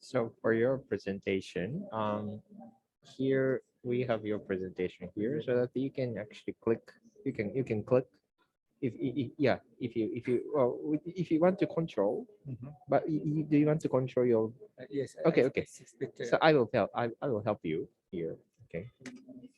So for your presentation, here we have your presentation here so that you can actually click. You can click if you want to control. But do you want to control your? Yes. Okay. So I will help you here. Okay. Okay.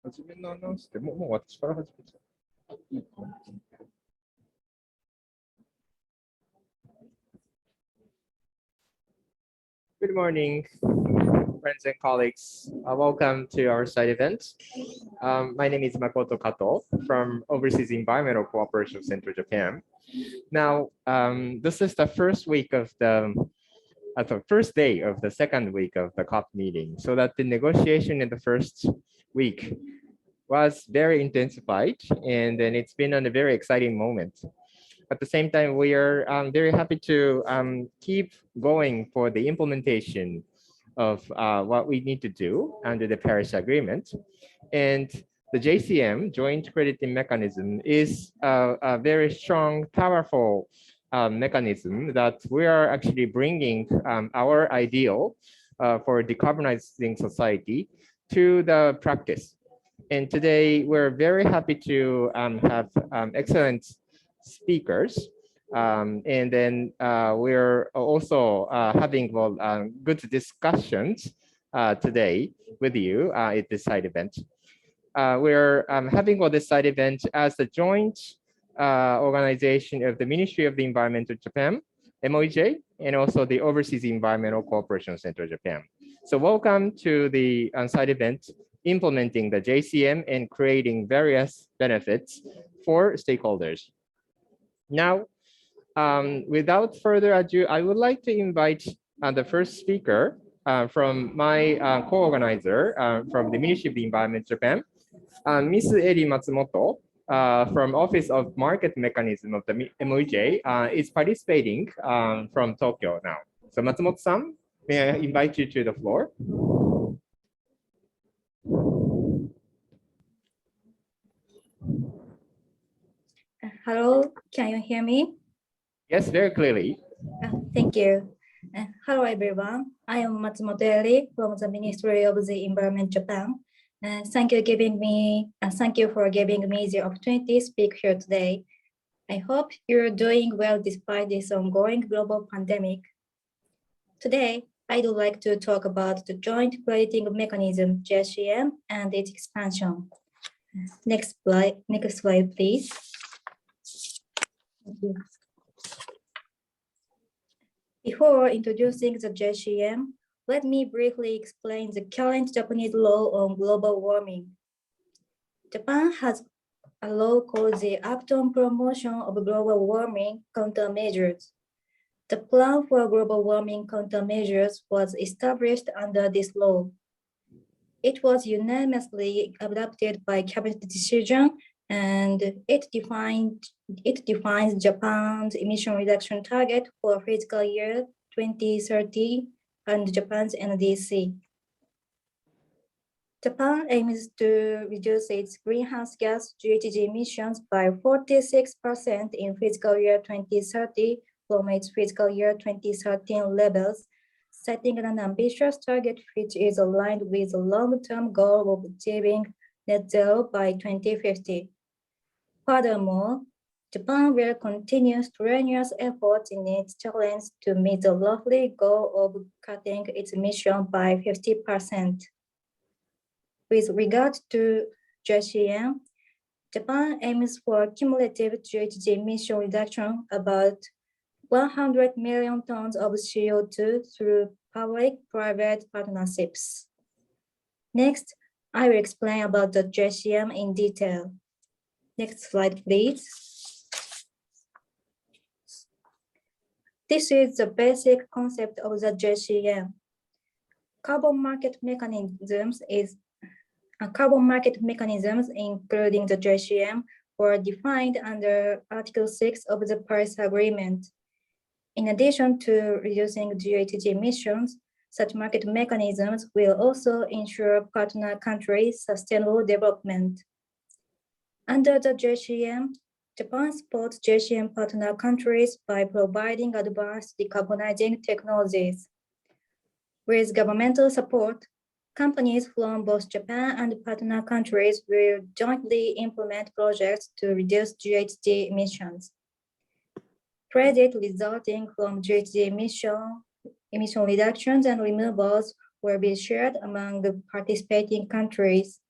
初めのアナウンスってもう私から始めちゃう。いいかな。Good morning, friends and colleagues. Welcome to our side event. My name is Makoto Kato from Overseas Environmental Cooperation Center, Japan. Now, this is the first week of the first day of the second week of the COP meeting, so that the negotiation in the first week was very intensified, and then it's been a very exciting moment. At the same time, we are very happy to keep going for the implementation of what we need to do under the Paris Agreement. And the JCM, Joint Crediting Mechanism, is a very strong, powerful mechanism that we are actually bringing our ideal for decarbonizing society to the practice. And today, we're very happy to have excellent speakers. And then we're also having good discussions today with you at this side event. We're having this side event as a joint organization of the Ministry of the Environment of Japan, MOEJ, and also the Overseas Environmental Cooperation Center, Japan. So welcome to the side event implementing the JCM and creating various benefits for stakeholders. Now, without further ado, I would like to invite the first speaker from my co-organizer from the Ministry of the Environment, Japan, Ms. Eri Matsumoto from Office of Market Mechanism of the MOEJ is participating from Tokyo now. So Matsumoto-san, may I invite you to the floor? Hello, can you hear me? Yes, very clearly. Thank you. Hello, everyone. I am Matsumoto Eri from the Ministry of the Environment, Japan. Thank you for giving me the opportunity to speak here today. I hope you're doing well despite this ongoing global pandemic. Today, I'd like to talk about the Joint Crediting Mechanism, JCM, and its expansion. Next slide, please. Thank you. Before introducing the JCM, let me briefly explain the current Japanese law on global warming. Japan has a law called the Act on Promotion of Global Warming Countermeasures. The plan for global warming countermeasures was established under this law. It was unanimously adopted by cabinet decision, and it defines Japan's emission reduction target for fiscal year 2030 and Japan's NDC. Japan aims to reduce its greenhouse gas GHG emissions by 46% in fiscal year 2030 from its fiscal year 2013 levels, setting an ambitious target which is aligned with the long-term goal of achieving net zero by 2050. Furthermore, Japan will continue strenuous efforts in its challenge to meet the lofty goal of cutting its emission by 50%. With regard to JCM, Japan aims for cumulative GHG emission reduction about 100 million tons of CO2 through public-private partnerships. Next, I will explain about the JCM in detail. Next slide, please. This is the basic concept of the JCM. Carbon market mechanisms, including the JCM, were defined under Article 6 of the Paris Agreement. In addition to reducing GHG emissions, such market mechanisms will also ensure partner countries' sustainable development. Under the JCM, Japan supports JCM partner countries by providing advanced decarbonizing technologies. With governmental support, companies from both Japan and partner countries will jointly implement projects to reduce GHG emissions. Credit resulting from GHG emission reductions and removals will be shared among the participating countries.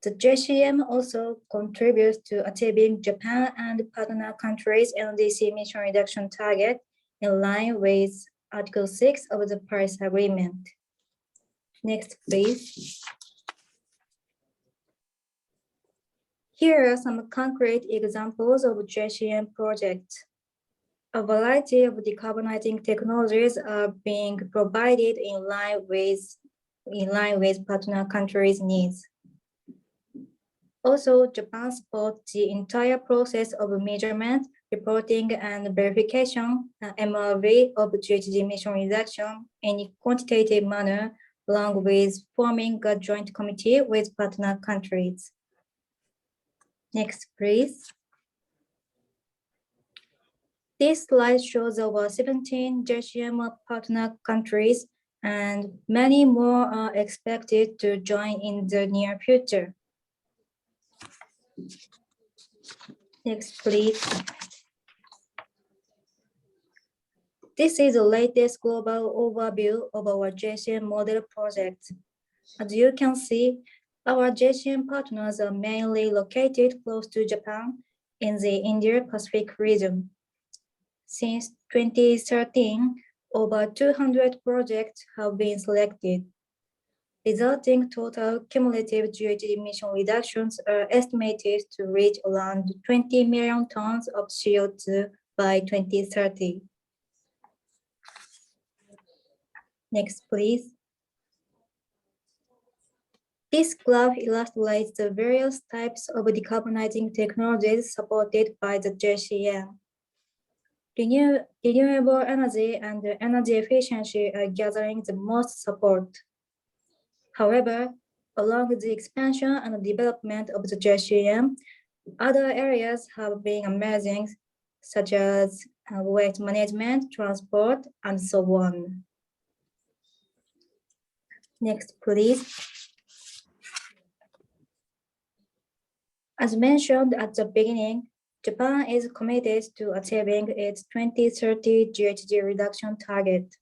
The JCM also contributes to achieving Japan and partner countries' NDC emission reduction target in line with Article 6 of the Paris Agreement. Next, please. Here are some concrete examples of JCM projects. A variety of decarbonizing technologies are being provided in line with partner countries' needs. Also, Japan supports the entire process of measurement, reporting, and verification (MRV) of GHG emission reduction in a quantitative manner, along with forming a joint committee with partner countries. Next, please. This slide shows over 17 JCM partner countries, and many more are expected to join in the near future. Next, please. This is the latest global overview of our JCM model project. As you can see, our JCM partners are mainly located close to Japan in the Indo-Pacific region. Since 2013, over 200 projects have been selected. Resulting total cumulative GHG emission reductions are estimated to reach around 20 million tons of CO2 by 2030. Next, please. This graph illustrates the various types of decarbonizing technologies supported by the JCM. Renewable energy and energy efficiency are gathering the most support. However, along with the expansion and development of the JCM, other areas have been emerging, such as waste management, transport, and so on. Next, please. As mentioned at the beginning, Japan is committed to achieving its 2030 GHG reduction target.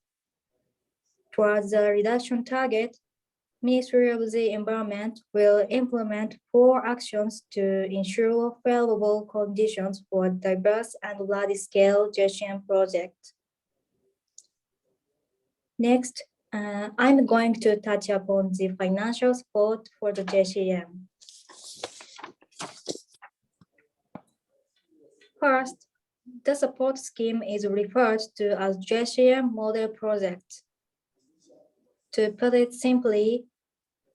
Towards the reduction target, Ministry of the Environment will implement 4 actions to ensure favorable conditions for diverse and large-scale JCM projects. Next, I'm going to touch upon the financial support for the JCM. First, the support scheme is referred to as JCM model project. To put it simply,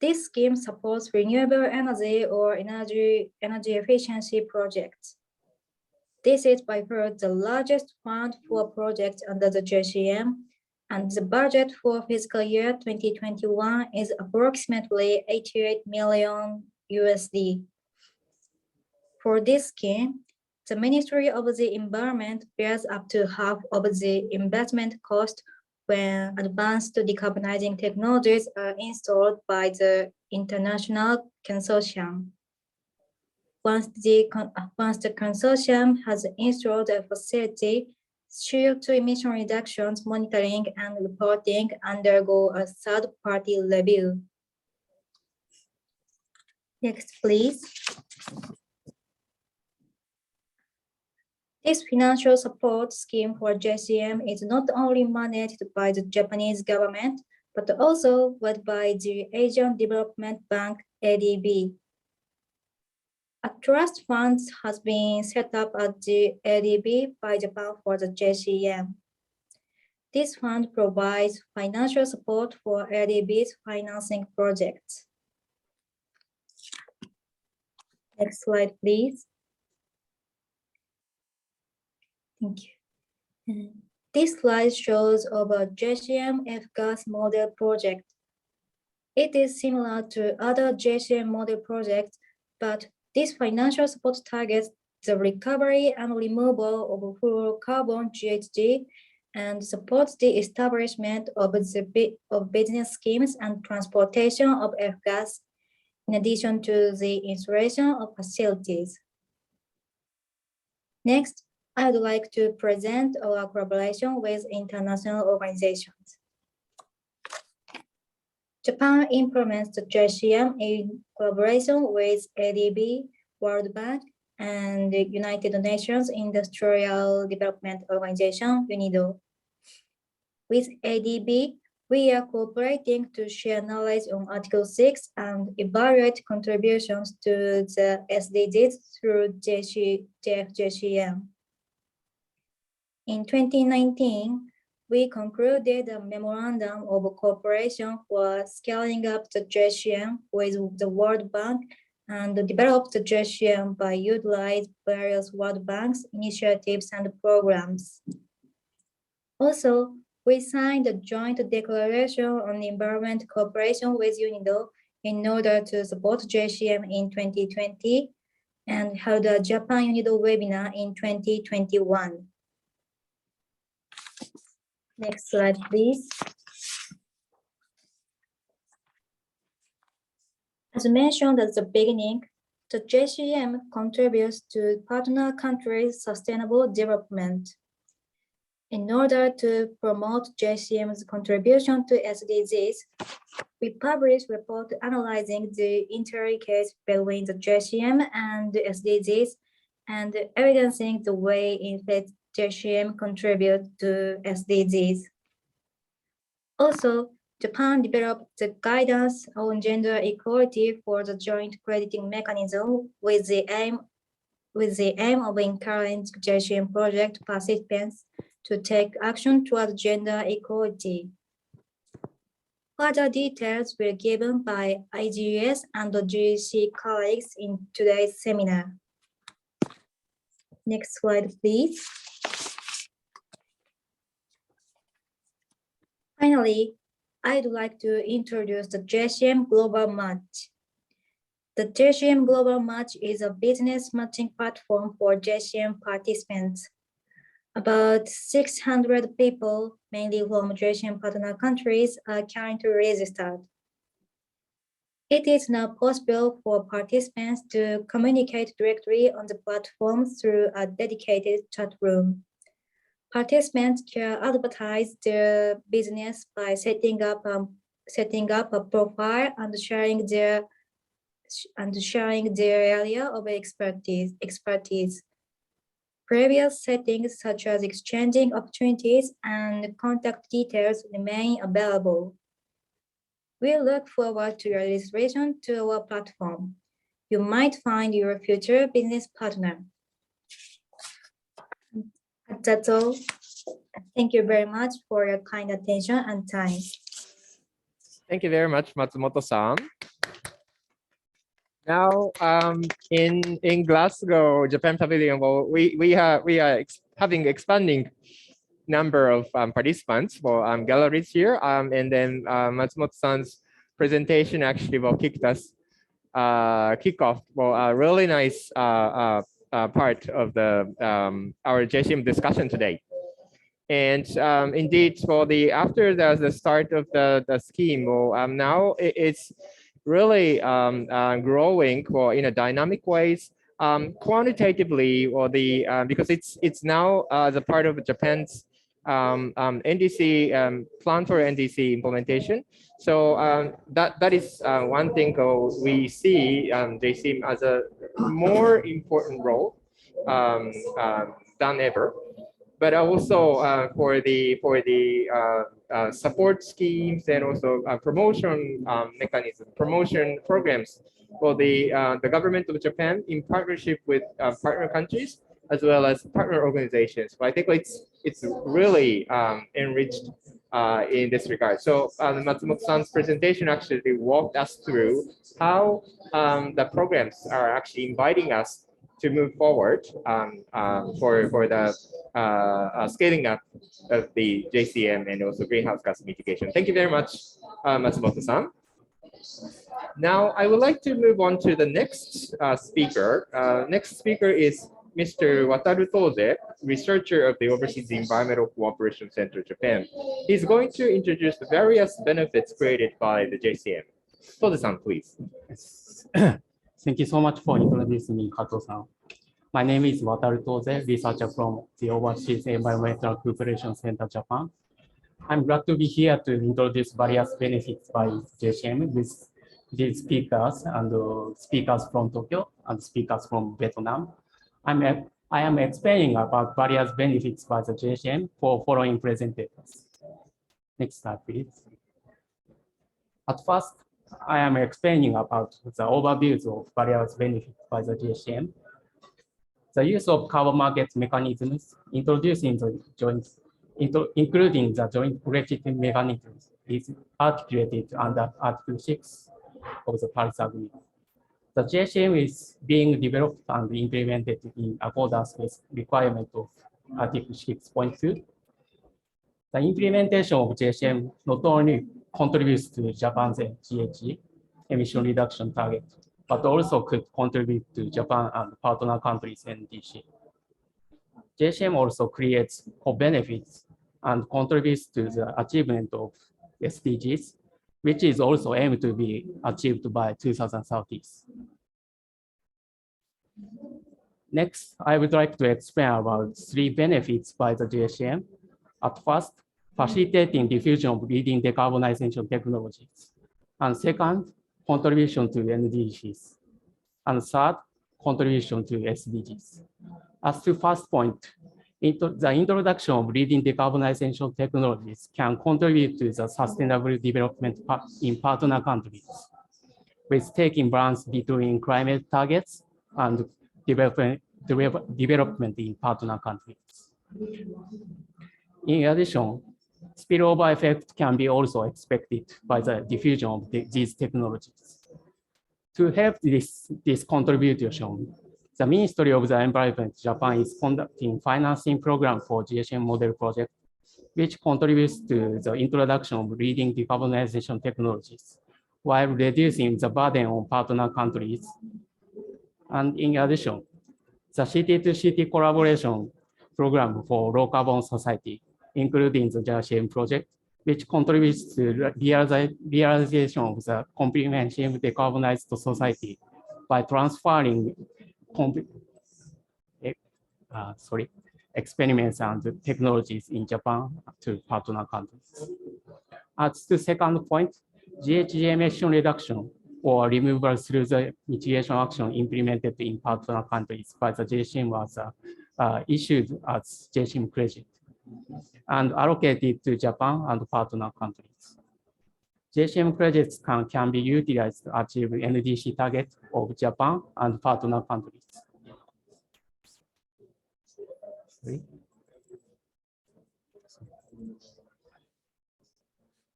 this scheme supports renewable energy or energy efficiency projects. This is by far the largest fund for projects under the JCM, and the budget for fiscal year 2021 is approximately $88 million USD. For this scheme, the Ministry of the Environment bears up to half of the investment cost when advanced decarbonizing technologies are installed by the international consortium. Once the consortium has installed a facility, CO2 emission reductions monitoring and reporting undergo a third-party review. Next, please. This financial support scheme for JCM is not only managed by the Japanese government, but also led by the Asian Development Bank, ADB. A trust fund has been set up at the ADB by Japan for the JCM. This fund provides financial support for ADB's financing projects. Next slide, please. Thank you. This slide shows our JCM F-gas model project. It is similar to other JCM model projects, but this financial support targets the recovery and removal of fluorocarbon GHG and supports the establishment of business schemes and transportation of F-gas, in addition to the installation of facilities. Next, I would like to present our collaboration with international organizations. Japan implements the JCM in collaboration with ADB, World Bank, and the United Nations Industrial Development Organization, UNIDO. With ADB, we are cooperating to share knowledge on Article 6 and evaluate contributions to the SDGs through JCM. In 2019, we concluded a memorandum of cooperation for scaling up the JCM with the World Bank and developed the JCM by utilizing various World Bank's initiatives and programs. Also, we signed a joint declaration on environment cooperation with UNIDO in order to support JCM in 2020 and held a Japan UNIDO webinar in 2021. Next slide, please. As mentioned at the beginning, the JCM contributes to partner countries' sustainable development. In order to promote JCM's contribution to SDGs, we published a report analyzing the interlinkages between the JCM and the SDGs and evidencing the way in which JCM contributes to SDGs. Also, Japan developed the guidance on gender equality for the joint crediting mechanism with the aim of encouraging JCM project participants to take action towards gender equality. Further details were given by IGS and the GC colleagues in today's seminar. Next slide, please. Finally, I'd like to introduce the JCM Global Match. The JCM Global Match is a business matching platform for JCM participants. About 600 people, mainly from JCM partner countries, are currently registered. It is now possible for participants to communicate directly on the platform through a dedicated chat room. Participants can advertise their business by setting up a profile and sharing their area of expertise. Previous settings such as exchanging opportunities and contact details remain available. We look forward to your registration to our platform. You might find your future business partner. That's all. Thank you very much for your kind attention and time. Thank you very much, Matsumoto-san. Now, in Glasgow, Japan Pavilion, well, we are having expanding number of participants for galleries here, and then Matsumoto-san's presentation actually will kick off a really nice part of the our JCM discussion today. And indeed, for after the start of the scheme, well, now it's really growing in a dynamic ways, quantitatively, or because it's now the part of Japan's NDC plan for NDC implementation. So that is one thing we see JCM as a more important role than ever. But also for the support schemes and also promotion mechanism, promotion programs for the government of Japan in partnership with partner countries as well as partner organizations. So I think it's really enriched in this regard. So Matsumoto-san's presentation actually walked us through how the programs are actually inviting us to move forward for the scaling up of the JCM and also greenhouse gas mitigation. Thank you very much, Matsumoto-san. Now, I would like to move on to the next speaker. Next speaker is Mr. Wataru Toze, researcher of the Overseas Environmental Cooperation Center, Japan. He's going to introduce the various benefits created by the JCM. Toze-san, please. Thank you so much for introducing me, Kato-san. My name is Wataru Toze, researcher from the Overseas Environmental Cooperation Center, Japan. I'm glad to be here to introduce various benefits by JCM with these speakers and speakers from Tokyo and speakers from Vietnam. I am explaining about various benefits by the JCM for following presenters. Next slide, please. At first, I am explaining about the overviews of various benefits by the JCM. The use of carbon market mechanisms, including the joint credit mechanisms, is articulated under Article 6 of the Paris Agreement. The JCM is being developed and implemented in accordance with requirement of Article 6.2. The implementation of JCM not only contributes to Japan's GHG emission reduction target, but also could contribute to Japan and partner countries' NDC. JCM also creates co-benefits and contributes to the achievement of SDGs, which is also aimed to be achieved by 2030. Next, I would like to explain about 3 benefits by the JCM. At first, facilitating diffusion of leading decarbonization technologies. And second, contribution to NDCs. And third, contribution to SDGs. As to first point, the introduction of leading decarbonization technologies can contribute to the sustainable development in partner countries, with taking balance between climate targets and development in partner countries. In addition, spillover effect can be also expected by the diffusion of these technologies. To help this contribution, the Ministry of the Environment Japan is conducting financing program for JCM model project, which contributes to the introduction of leading decarbonization technologies, while reducing the burden on partner countries. And in addition, the city-to-city collaboration program for low carbon society, including the JCM project, which contributes to realization of the comprehensive decarbonized society by transferring experiments and technologies in Japan to partner countries. As to second point, GHG emission reduction or removal through the mitigation action implemented in partner countries by the JCM was issued as JCM credit and allocated to Japan and partner countries. JCM credits can be utilized to achieve NDC target of Japan and partner countries.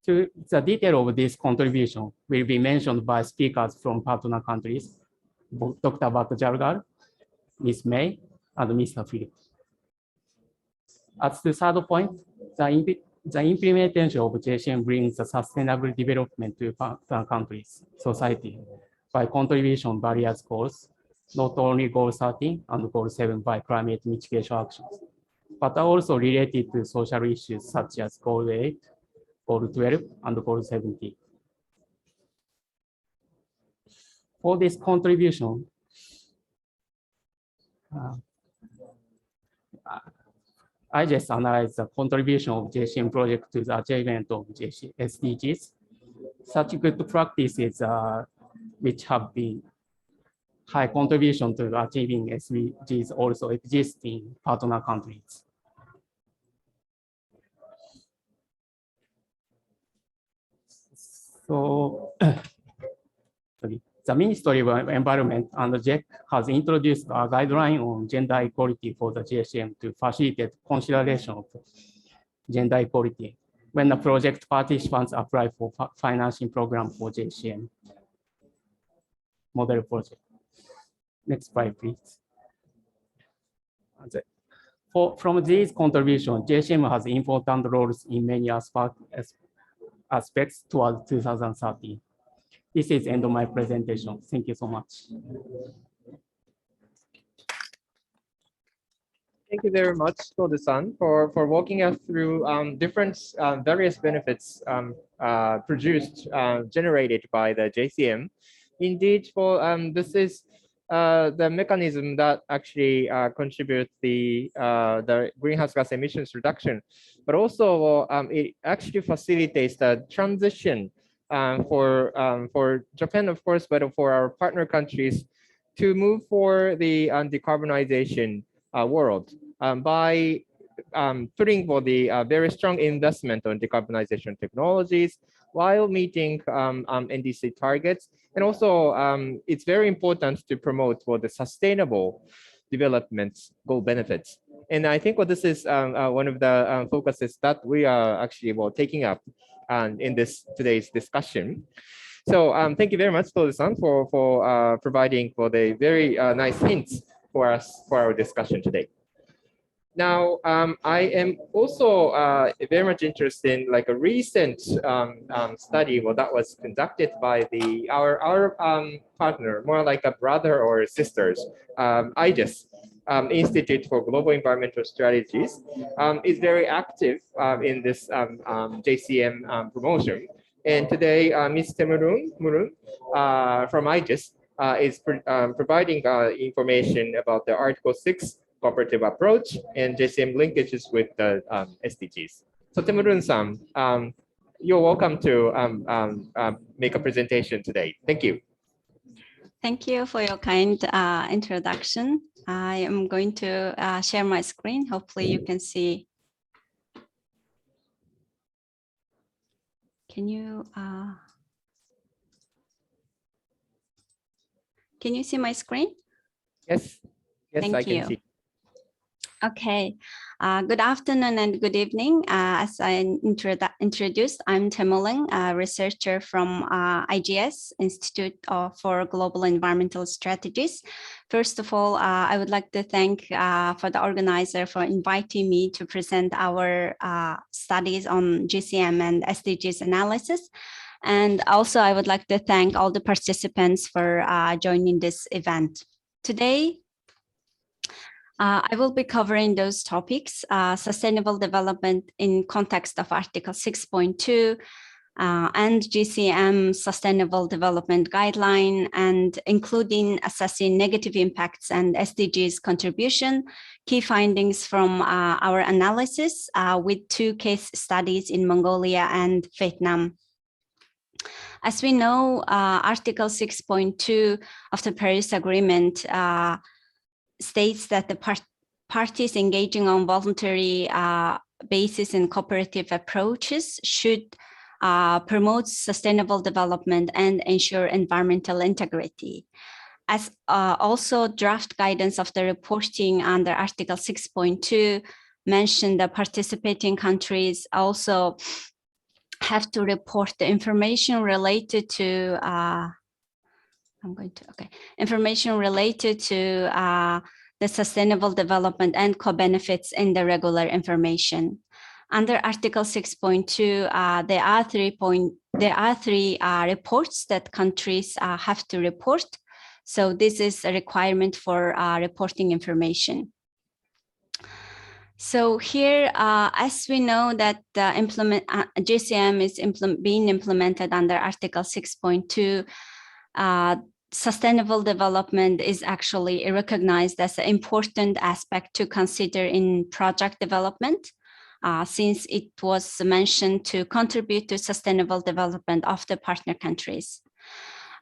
The detail of this contribution will be mentioned by speakers from partner countries, Dr. Bart Jalgal, Ms. May, and Mr. Philip. As the third point, the implementation of JCM brings the sustainable development to partner countries' society by contribution various goals, not only Goal 13 and Goal 7 by climate mitigation actions, but also related to social issues such as Goal 8, Goal 12, and Goal 17. For this contribution, I just analyzed the contribution of JCM project to the achievement of SDGs. Such good practices which have been high contribution to achieving SDGs also exist in partner countries. So, the Ministry of Environment and JEC has introduced a guideline on gender equality for the JCM to facilitate consideration of gender equality when the project participants apply for financing program for JCM model project. Next slide, please. From these contributions, JCM has important roles in many aspects towards 2030. This is the end of my presentation. Thank you so much. Thank you very much, Todo-san, for walking us through different various benefits generated by the JCM. Indeed, this is the mechanism that actually contributes the greenhouse gas emissions reduction, but also it actually facilitates the transition for Japan, of course, but for our partner countries to move for the decarbonization world by putting for the very strong investment on decarbonization technologies while meeting NDC targets. And also, it's very important to promote for the sustainable development goal benefits. And I think this is one of the focuses that we are actually taking up in today's discussion. So thank you very much, Todo-san, for providing for the very nice hints for us for our discussion today. Now, I am also very much interested in like a recent study that was conducted by our partner, more like a brother or sisters, IGES, Institute for Global Environmental Strategies, is very active in this JCM promotion. And today, Ms. Temurun from IGES is providing information about the Article 6 cooperative approach and JCM linkages with the SDGs. So Temurun-san, you're welcome to make a presentation today. Thank you. Thank you for your kind introduction. I am going to share my screen. Hopefully you can see. Can you see my screen? Yes, Thank I you. can see. Okay, good afternoon and good evening. As I introduced, I'm Temurun, a researcher from IGS, Institute for Global Environmental Strategies. First of all, I would like to thank for the organizer for inviting me to present our studies on JCM and SDGs analysis. And also, I would like to thank all the participants for joining this event. Today, I will be covering those topics, sustainable development in context of Article 6.2 and JCM Sustainable Development Guideline, and including assessing negative impacts and SDGs contribution, key findings from our analysis with 2 case studies in Mongolia and Vietnam. As we know, Article 6.2 of the Paris Agreement states that the parties engaging on voluntary basis and cooperative approaches should promote sustainable development and ensure environmental integrity. As also draft guidance of the reporting under Article 6.2 mentioned, the participating countries also have to report the information related to information related to the sustainable development and co-benefits in the regular information. Under Article 6.2, there are three reports that countries have to report. So this is a requirement for reporting information. So here, as we know that JCM is being implemented under Article 6.2, sustainable development is actually recognized as an important aspect to consider in project development, since it was mentioned to contribute to sustainable development of the partner countries.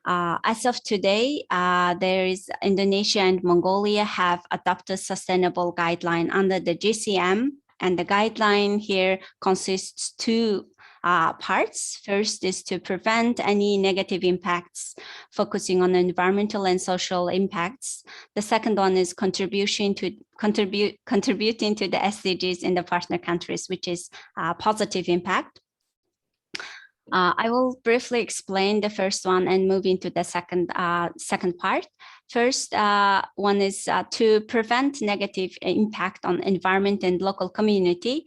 As of today, there is Indonesia and Mongolia have adopted sustainable guideline under the JCM, and the guideline here consists two parts. First is to prevent any negative impacts, focusing on environmental and social impacts. The second one is contributing to the SDGs in the partner countries, which is positive impact. I will briefly explain the first one and move into the second part. First one is to prevent negative impact on environment and local community.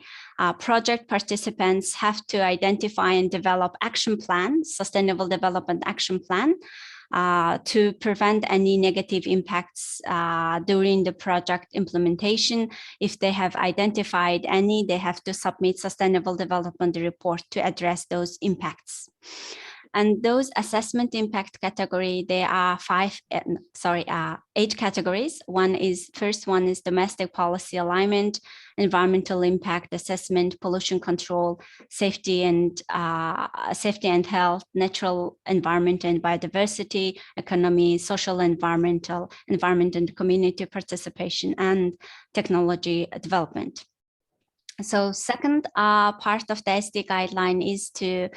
Project participants have to identify and develop action plan, sustainable development action plan, to prevent any negative impacts during the project implementation. If they have identified any, they have to submit sustainable development report to address those impacts. And those assessment impact category, there are 8 categories. First one is domestic policy alignment, environmental impact assessment, pollution control, safety and health, natural environment and biodiversity, economy, social environment and community participation, and technology development. So second part of the SD guideline is to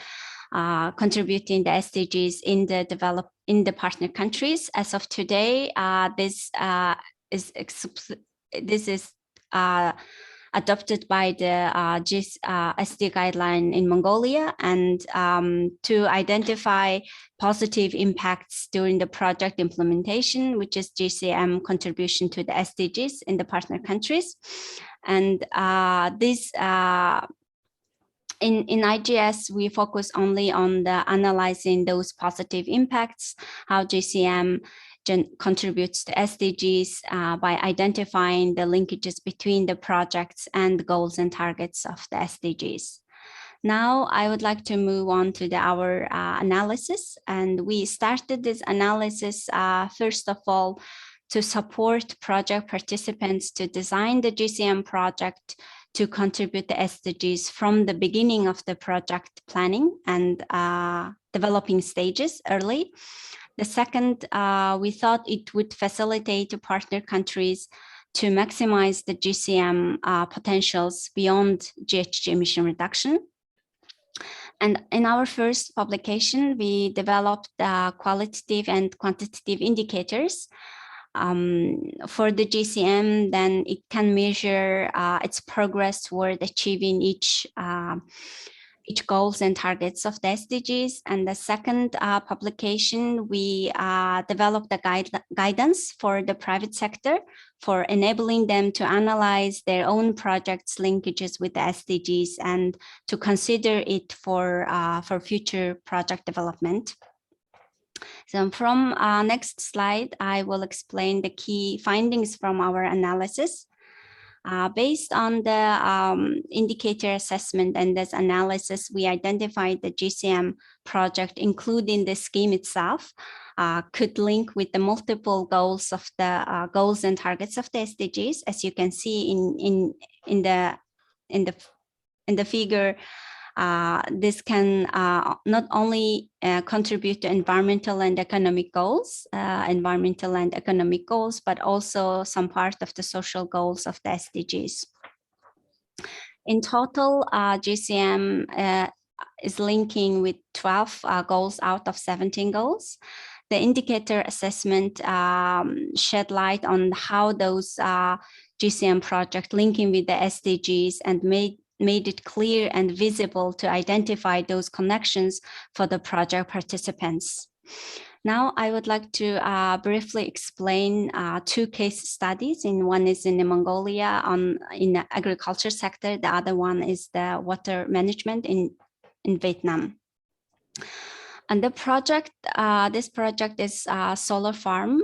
contributing the SDGs in the partner countries. As of today, this is adopted by the SD guideline in Mongolia, and to identify positive impacts during the project implementation, which is JCM contribution to the SDGs in the partner countries. And in IGS, we focus only on the analyzing those positive impacts, how JCM contributes to SDGs by identifying the linkages between the projects and the goals and targets of the SDGs. Now, I would like to move on to our analysis. And we started this analysis, first of all, to support project participants to design the JCM project to contribute the SDGs from the beginning of the project planning and developing stages early. The second, we thought it would facilitate partner countries to maximize the JCM potentials beyond GHG emission reduction. And in our first publication, we developed qualitative and quantitative indicators for the JCM. Then it can measure its progress toward achieving each goals and targets of the SDGs. And the second publication, we developed the guidance for the private sector for enabling them to analyze their own projects' linkages with the SDGs and to consider it for future project development. So from next slide, I will explain the key findings from our analysis. Based on the indicator assessment and this analysis, we identified the JCM project, including the scheme itself, could link with the multiple goals of the goals and targets of the SDGs. As you can see in the figure, this can not only contribute to environmental and economic goals, but also some part of the social goals of the SDGs. In total, JCM is linking with 12 goals out of 17 goals. The indicator assessment shed light on how those JCM projects linking with the SDGs and made it clear and visible to identify those connections for the project participants. Now, I would like to briefly explain 2 case studies. One is in Mongolia in the agriculture sector. The other one is the water management in Vietnam. And the project, this project is a solar farm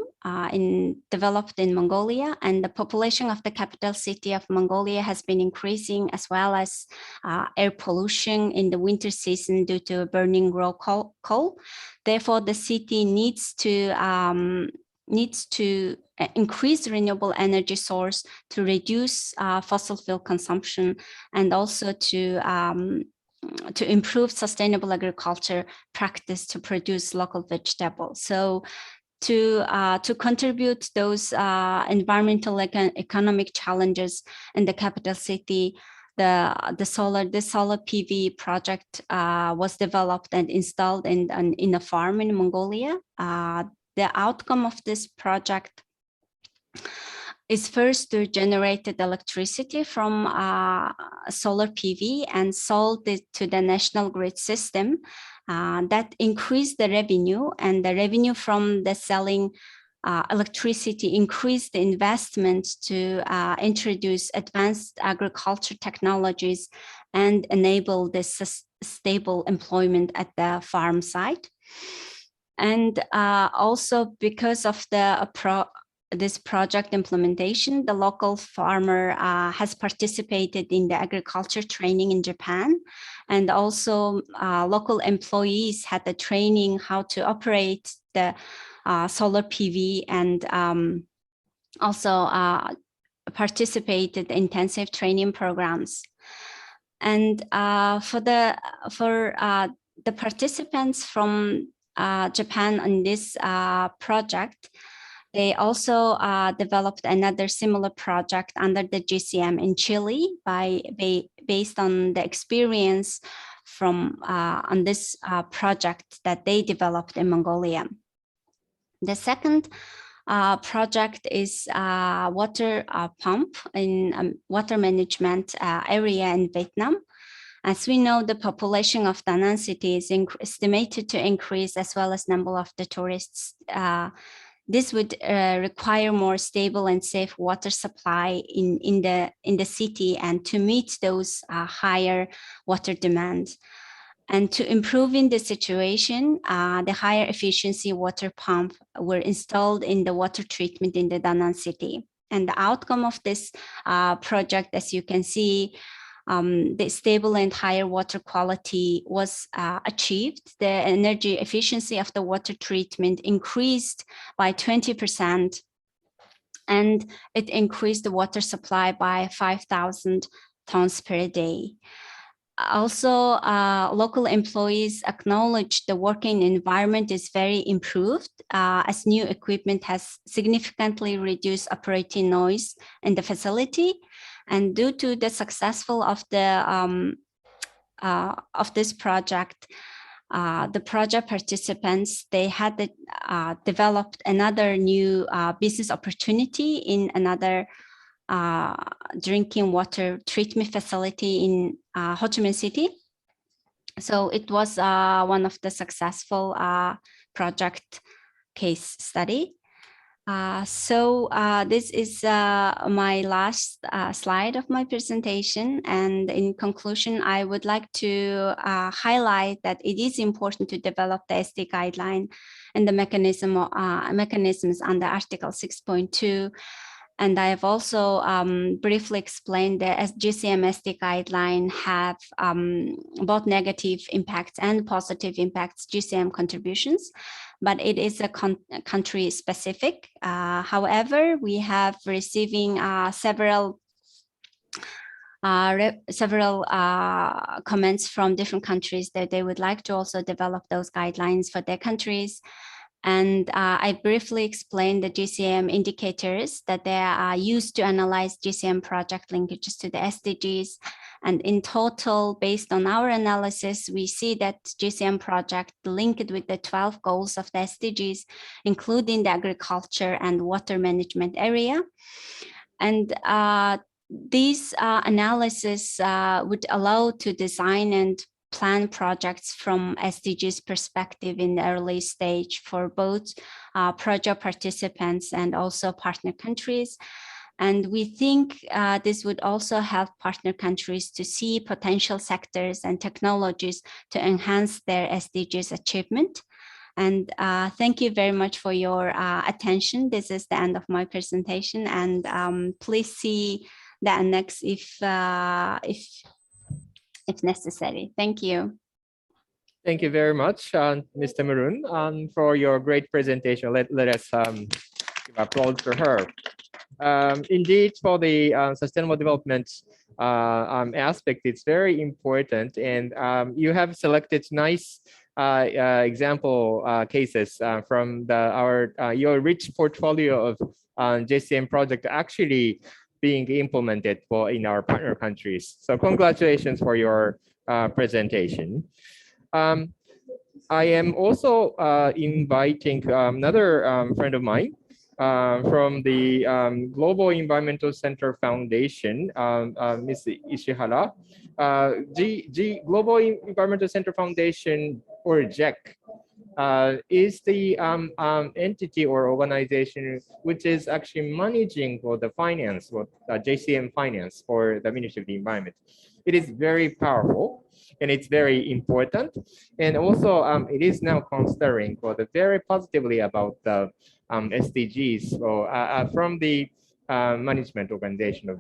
developed in Mongolia, and the population of the capital city of Mongolia has been increasing, as well as air pollution in the winter season due to burning raw coal. Therefore, the city needs to increase renewable energy source to reduce fossil fuel consumption, and also to to improve sustainable agriculture practice to produce local vegetables. So to contribute those environmental and economic challenges in the capital city, the solar PV project was developed and installed in a farm in Mongolia. The outcome of this project is first to generate electricity from solar PV and sold it to the national grid system. That increased the revenue, and the revenue from the selling electricity increased the investment to introduce advanced agriculture technologies and enable this stable employment at the farm site. And also because of this project implementation, the local farmer has participated in the agriculture training in Japan, and also local employees had the training how to operate the solar PV, and also participated in intensive training programs. And for the participants from Japan on this project, they also developed another similar project under the JCM in Chile based on the experience from on this project that they developed in Mongolia. The second project is water pump in water management area in Vietnam. As we know, the population of Da Nang city is estimated to increase, as well as number of the tourists. This would require more stable and safe water supply in the city, and to meet those higher water demands. And to improve in the situation, the higher efficiency water pump were installed in the water treatment in the Da Nang city. And the outcome of this project, as you can see, the stable and higher water quality was achieved. The energy efficiency of the water treatment increased by 20%, and it increased the water supply by 5,000 tons per day. Also, local employees acknowledged the working environment is very improved as new equipment has significantly reduced operating noise in the facility. And due to the successful of this project, the project participants, they had developed another new business opportunity in another drinking water treatment facility in Ho Chi Minh City. So it was one of the successful project case study. This is my last slide of my presentation. And in conclusion, I would like to highlight that it is important to develop the SD guideline and the mechanisms under Article 6.2. And I have also briefly explained the JCM SD guideline have both negative impacts and positive impacts JCM contributions, but it is a country specific. However, we have receiving several comments from different countries that they would like to also develop those guidelines for their countries. And I briefly explained the JCM indicators that they are used to analyze JCM project linkages to the SDGs. And in total, based on our analysis, we see that JCM project linked with the 12 goals of the SDGs, including the agriculture and water management area. And these analysis would allow to design and plan projects from SDGs perspective in the early stage for both project participants and also partner countries. And we think this would also help partner countries to see potential sectors and technologies to enhance their SDGs achievement. And thank you very much for your attention. This is the end of my presentation, and please see the annex if necessary. Thank you. Thank you very much, Mr. Maroon, for your great presentation. Let us give applause for her. Indeed, for the Sustainable Development aspect, it's very important. And you have selected nice example cases from your rich portfolio of JCM project actually being implemented in our partner countries. So congratulations for your presentation. I am also inviting another friend of mine from the Global Environmental Center Foundation, Ms. Ishihara. Global Environmental Center Foundation, or JEC, is the entity or organization which is actually managing the finance, JCM finance for the Ministry of the Environment. It is very powerful and it's very important. And also it is now considering very positively about the SDGs from the management organization of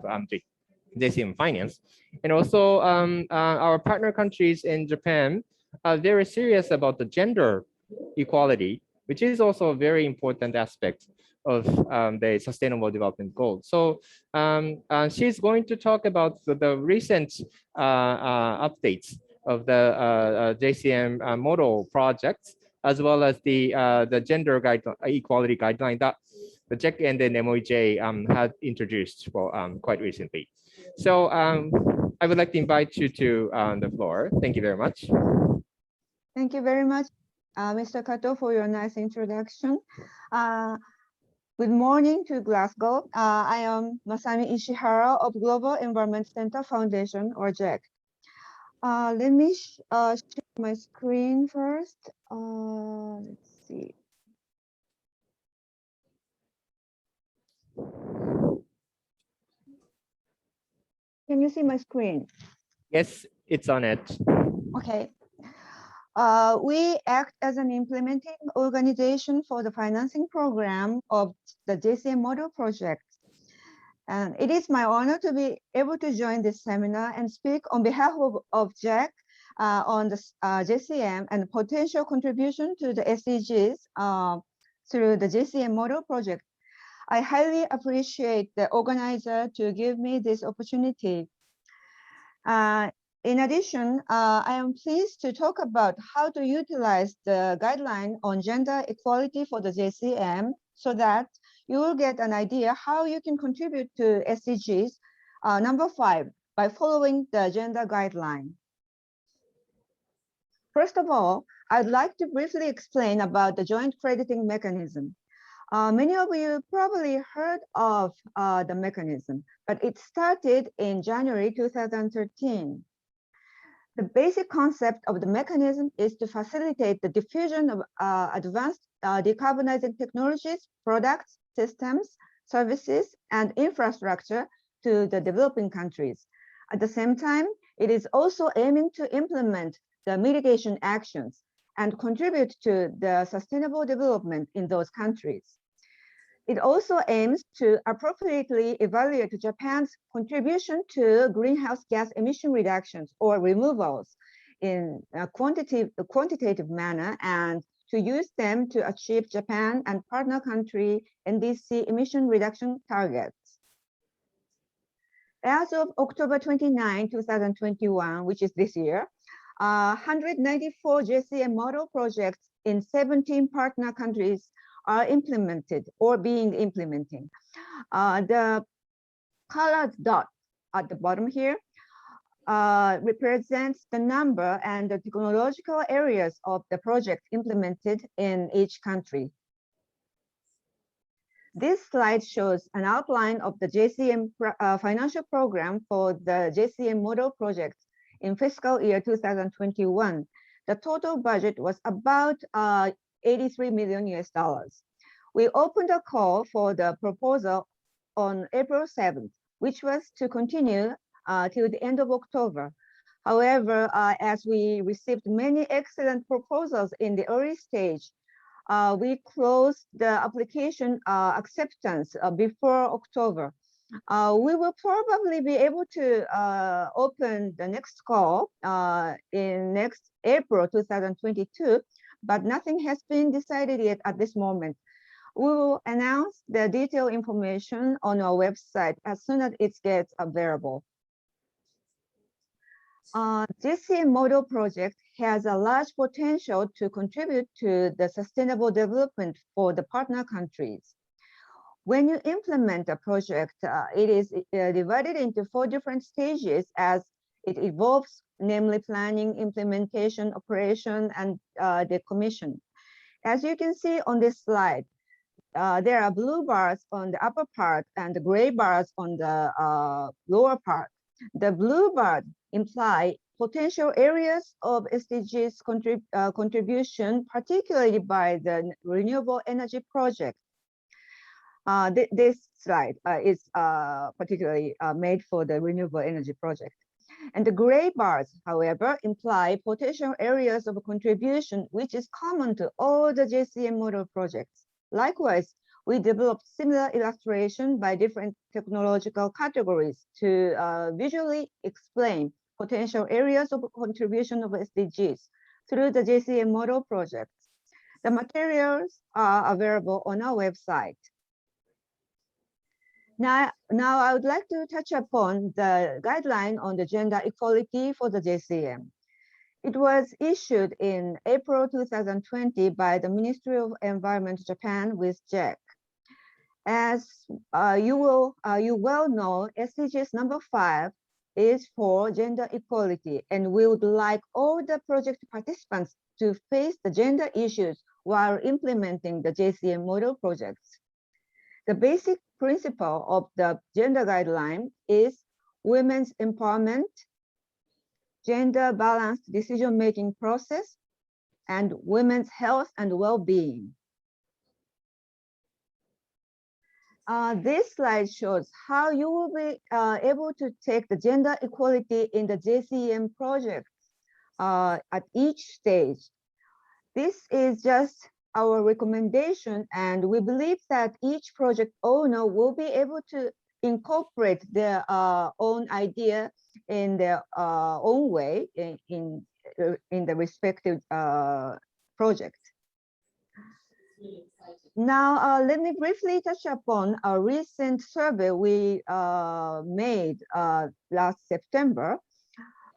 JCM finance. And also our partner countries in Japan are very serious about the gender equality, which is also a very important aspect of the Sustainable Development Goals. So she's going to talk about the recent updates of the JCM model projects, as well as the gender equality guideline that the JEC and the MOJ had introduced quite recently. So I would like to invite you to the floor. Thank you very much. Thank you very much, Mr. Kato, for your nice introduction. Good morning to Glasgow. I am Masami Ishihara of Global Environment Center Foundation, or JEC. Let me share my screen first. Let's see. Can you see my screen? Yes, it's on it. Okay. We act as an implementing organization for the financing program of the JCM model project. And it is my honor to be able to join this seminar and speak on behalf of JEC on the JCM and potential contribution to the SDGs through the JCM model project. I highly appreciate the organizer to give me this opportunity. In addition, I am pleased to talk about how to utilize the guideline on gender equality for the JCM so that you will get an idea how you can contribute to SDGs number 5 by following the gender guideline. First of all, I'd like to briefly explain about the joint crediting mechanism. Many of you probably heard of the mechanism, but it started in January 2013. The basic concept of the mechanism is to facilitate the diffusion of advanced decarbonizing technologies, products, systems, services, and infrastructure to the developing countries. At the same time, it is also aiming to implement the mitigation actions and contribute to the sustainable development in those countries. It also aims to appropriately evaluate Japan's contribution to greenhouse gas emission reductions or removals in a quantitative manner and to use them to achieve Japan and partner country NDC emission reduction targets. As of October 29, 2021, which is this year, 194 JCM model projects in 17 partner countries are implemented or being implemented. The colored dot at the bottom here represents the number and the technological areas of the project implemented in each country. This slide shows an outline of the JCM financial program for the JCM model projects in fiscal year 2021. The total budget was about $83 million. We opened a call for the proposal on April 7th, which was to continue till the end of October. However, as we received many excellent proposals in the early stage, we closed the application acceptance before October. We will probably be able to open the next call in next April 2022, but nothing has been decided yet at this moment. We will announce the detailed information on our website as soon as it gets available. JCM model project has a large potential to contribute to the sustainable development for the partner countries. When you implement a project, it is divided into 4 different stages as it evolves, namely planning, implementation, operation, and decommission. As you can see on this slide, there are blue bars on the upper part and the gray bars on the lower part. The blue bars imply potential areas of SDGs contribution, particularly by the renewable energy project. This slide is particularly made for the renewable energy project. And the gray bars, however, imply potential areas of contribution, which is common to all the JCM model projects. Likewise, we developed similar illustration by different technological categories to visually explain potential areas of contribution of SDGs through the JCM model projects. The materials are available on our website. Now I would like to touch upon the guideline on the gender equality for the JCM. It was issued in April 2020 by the Ministry of Environment Japan with JEC. As you well know, SDGs number 5 is for gender equality, and we would like all the project participants to face the gender issues while implementing the JCM model projects. The basic principle of the gender guideline is women's empowerment, gender balanced decision-making process, and women's health and well-being. This slide shows how you will be able to take the gender equality in the JCM project at each stage. This is just our recommendation, and we believe that each project owner will be able to incorporate their own idea in their own way in the respective project. Now, let me briefly touch upon a recent survey we made last September.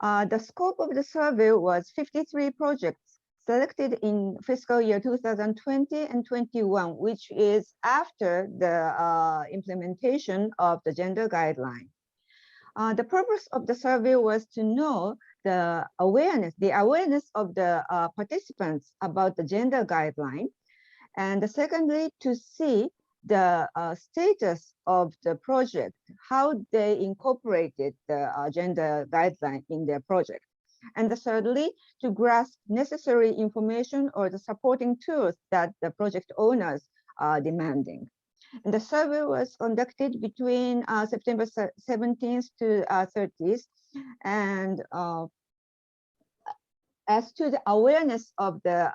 The scope of the survey was 53 projects selected in fiscal year 2020 and 21, which is after the implementation of the gender guideline. The purpose of the survey was to know the awareness of the participants about the gender guideline, and secondly, to see the status of the project, how they incorporated the gender guideline in their project. And thirdly, to grasp necessary information or the supporting tools that the project owners are demanding. And the survey was conducted between September 17th to 30th. And as to the awareness of the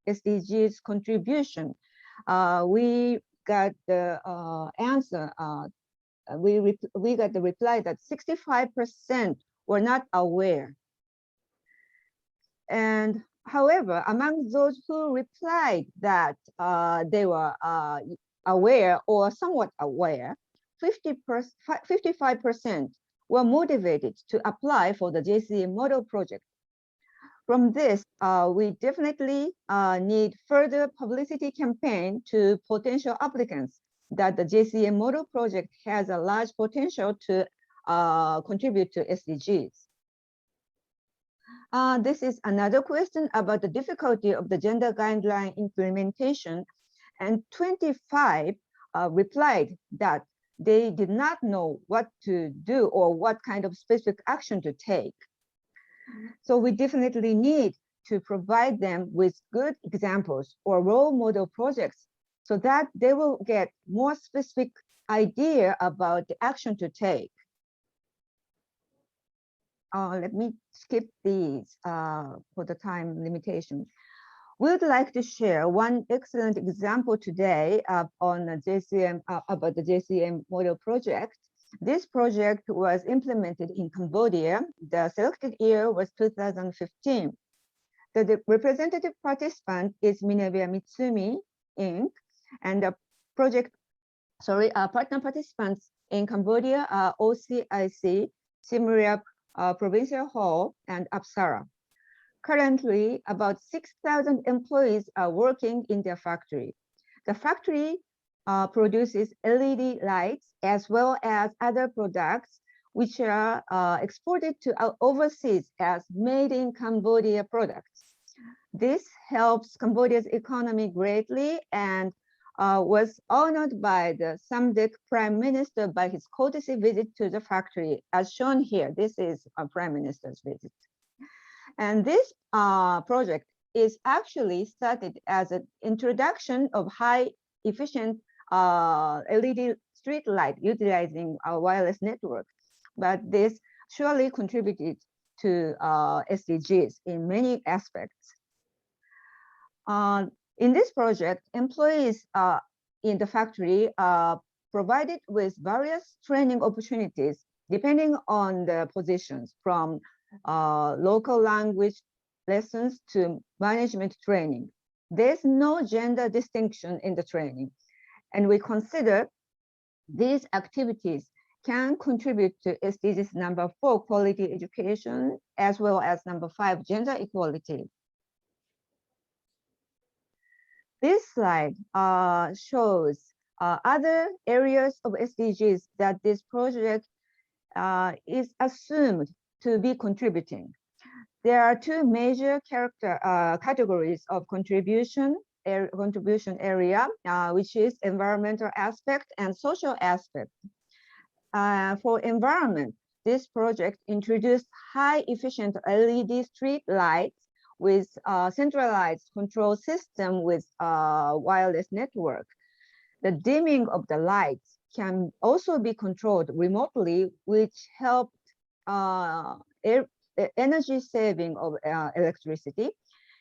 SDGs contribution, we got the answer. We got the reply that 65% were not aware. And however, among those who replied that they were aware or somewhat aware, 55% were motivated to apply for the JCM model project. From this, we definitely need further publicity campaign to potential applicants that the JCM model project has a large potential to contribute to SDGs. This is another question about the difficulty of the gender guideline implementation, and 25 replied that they did not know what to do or what kind of specific action to take. So we definitely need to provide them with good examples or role model projects so that they will get more specific idea about the action to take. Let me skip these for the time limitation. We would like to share one excellent example today on the JCM, about the JCM model project. This project was implemented in Cambodia. The selected year was 2015. The representative participant is Minebea Mitsumi, Inc. And the partner participants in Cambodia are OCIC, Siem Reap Provincial Hall, and Apsara. Currently, about 6,000 employees are working in their factory. The factory produces LED lights as well as other products which are exported to overseas as made in Cambodia products. This helps Cambodia's economy greatly and was honored by the Samdech Prime Minister by his courtesy visit to the factory, as shown here. This is a Prime Minister's visit. And this project is actually started as an introduction of high efficient LED street light utilizing a wireless network. But this surely contributed to SDGs in many aspects. In this project, employees in the factory are provided with various training opportunities depending on the positions, from local language lessons to management training. There's no gender distinction in the training, and we consider these activities can contribute to SDGs number 4, quality education, as well as number 5, gender equality. This slide shows other areas of SDGs that this project is assumed to be contributing. There are two major categories of contribution area, which is environmental aspect and social aspect. For environment, this project introduced high efficient LED street lights with a centralized control system with wireless network. The dimming of the lights can also be controlled remotely, which helped energy saving of electricity.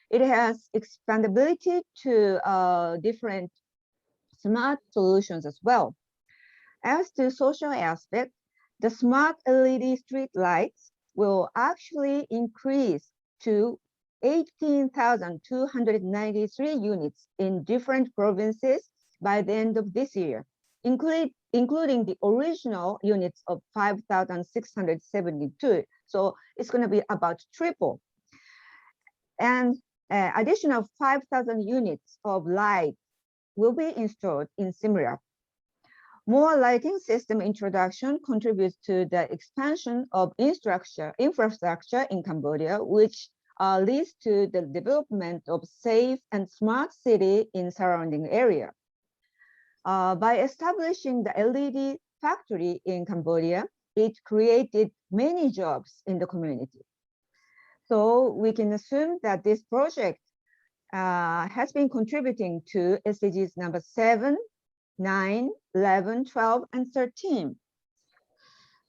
It has expandability to different smart solutions as well. As to social aspect, the smart LED street lights will actually increase to 18,293 units in different provinces by the end of this year, including the original units of 5,672. So it's going to be about triple. And additional 5,000 units of light will be installed in Siem. More lighting system introduction contributes to the expansion of infrastructure in Cambodia, which leads to the development of safe and smart city in surrounding area. By establishing the LED factory in Cambodia, it created many jobs in the community. So we can assume that this project has been contributing to SDGs number 7, 9, 11, 12, and 13.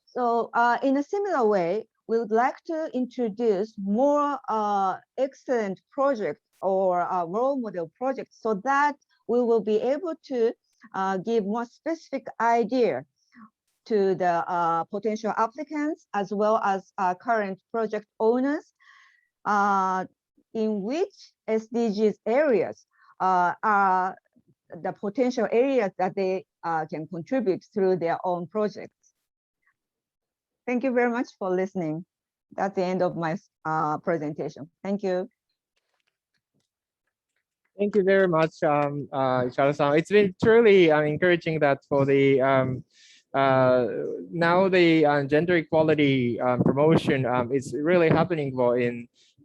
So in a similar way, we would like to introduce more excellent projects or role model projects so that we will be able to give more specific idea to the potential applicants as well as current project owners in which SDGs areas are the potential areas that they can contribute through their own projects. Thank you very much for listening. That's the end of my presentation. Thank you. Thank you very much, Ishara-san. It's been truly encouraging that for the now the gender equality promotion is really happening well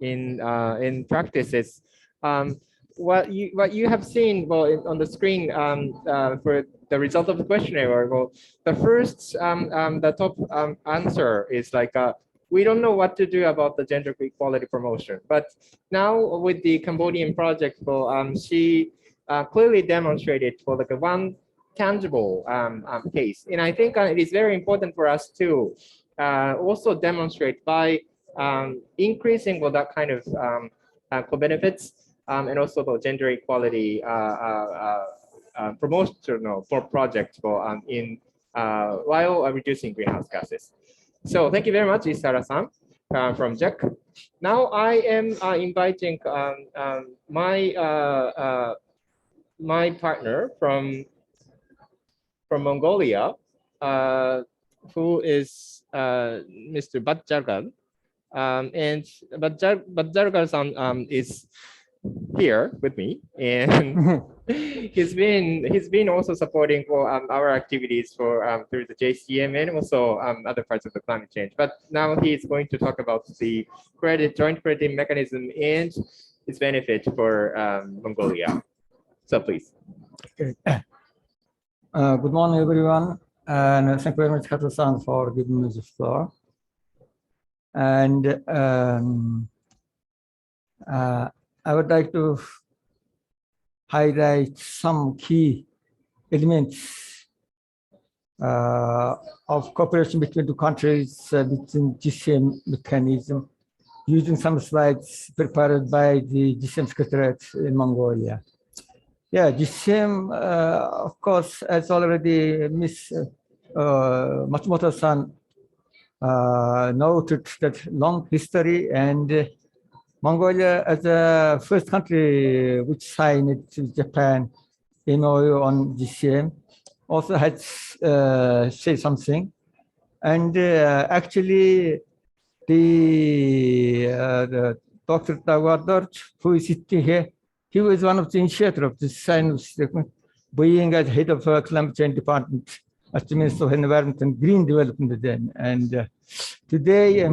in practices. What you have seen well on the screen for the result of the questionnaire, well, the first the top answer is like we don't know what to do about the gender equality promotion, but now with the Cambodian project, well, she clearly demonstrated for like one tangible case, and I think it is very important for us to also demonstrate by increasing well that kind of co-benefits. And also the gender equality promotional for projects in while reducing greenhouse gases. So thank you very much, Isara-san from JEC. Now I am inviting my partner from Mongolia, who is Mr. Bhatjargal. And Bhatjargal-san is here with me, and he's been also supporting for our activities for through the JCM and also other parts of the climate change. But now he is going to talk about the joint credit mechanism and its benefit for Mongolia. So please. Okay. Good morning, everyone, and thank you very much, Kato-san, for giving me the floor. And I would like to highlight some key elements of cooperation between the countries between GCM mechanism, using some slides prepared by the GCM Secretariat in Mongolia. Yeah, GCM, of course, as already Ms. Matsumoto-san noted that long history, and Mongolia as a first country which signed it to Japan MOU on GCM also had said something. And actually, the Dr. Tawadort, who is sitting here, he was one of the initiators of this sign of statement, being as head of climate change department at the Ministry of Environment and Green Development then. And today,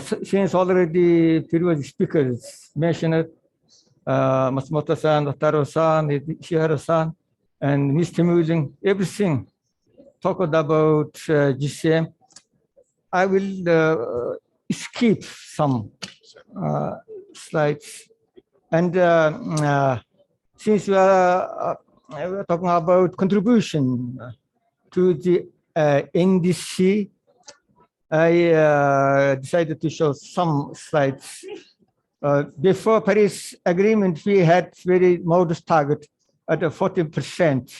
since already previous speakers mentioned, Matsumoto-san, Taro-san, Ishihara-san, and Mr. Muling, everything talked about GCM, I will skip some slides. And since we are talking about contribution to the NDC, I decided to show some slides. Before Paris Agreement, we had very modest target at a 40%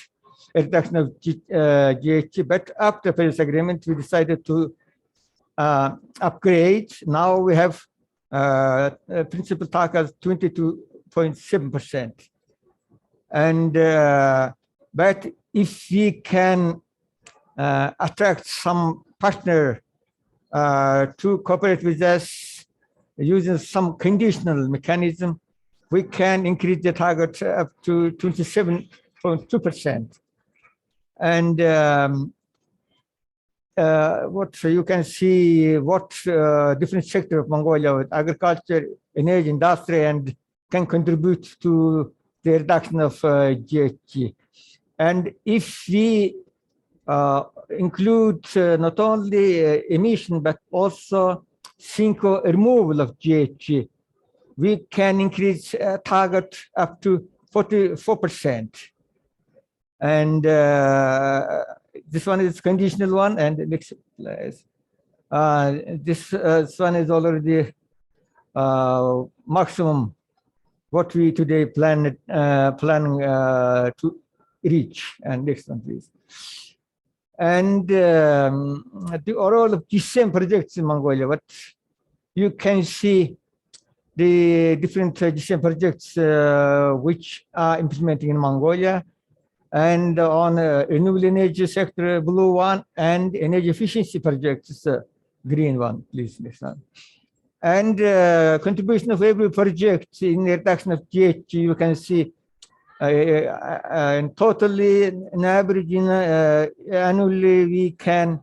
reduction of GHG, but after Paris Agreement, we decided to upgrade. Now we have principal target 22.7%. And but if we can attract some partner to cooperate with us using some conditional mechanism, we can increase the target up to 27.2%. And what you can see, what different sector of Mongolia with agriculture, energy, industry, and can contribute to the reduction of GHG. And if we include not only emission, but also single removal of GHG, we can increase target up to 44%. And this one is conditional one, and the next slide. This one is already maximum what we today planning to reach. And next one, please. And the overall of GCM projects in Mongolia, what you can see the different GCM projects which are implementing in Mongolia, and on renewable energy sector, blue one, and energy efficiency projects, green one, please, next one. And contribution of every project in the reduction of GHG, you can see and totally, in average, annually, we can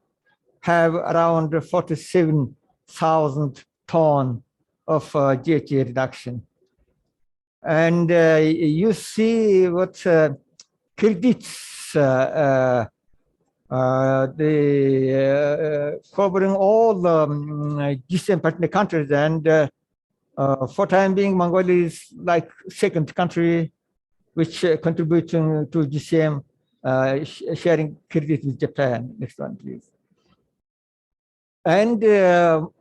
have around 47,000 tons of GHG reduction. And you see what credits covering all the GCM partner countries. And for time being, Mongolia is like second country which contributing to GCM, sharing credit with Japan. Next one, please. And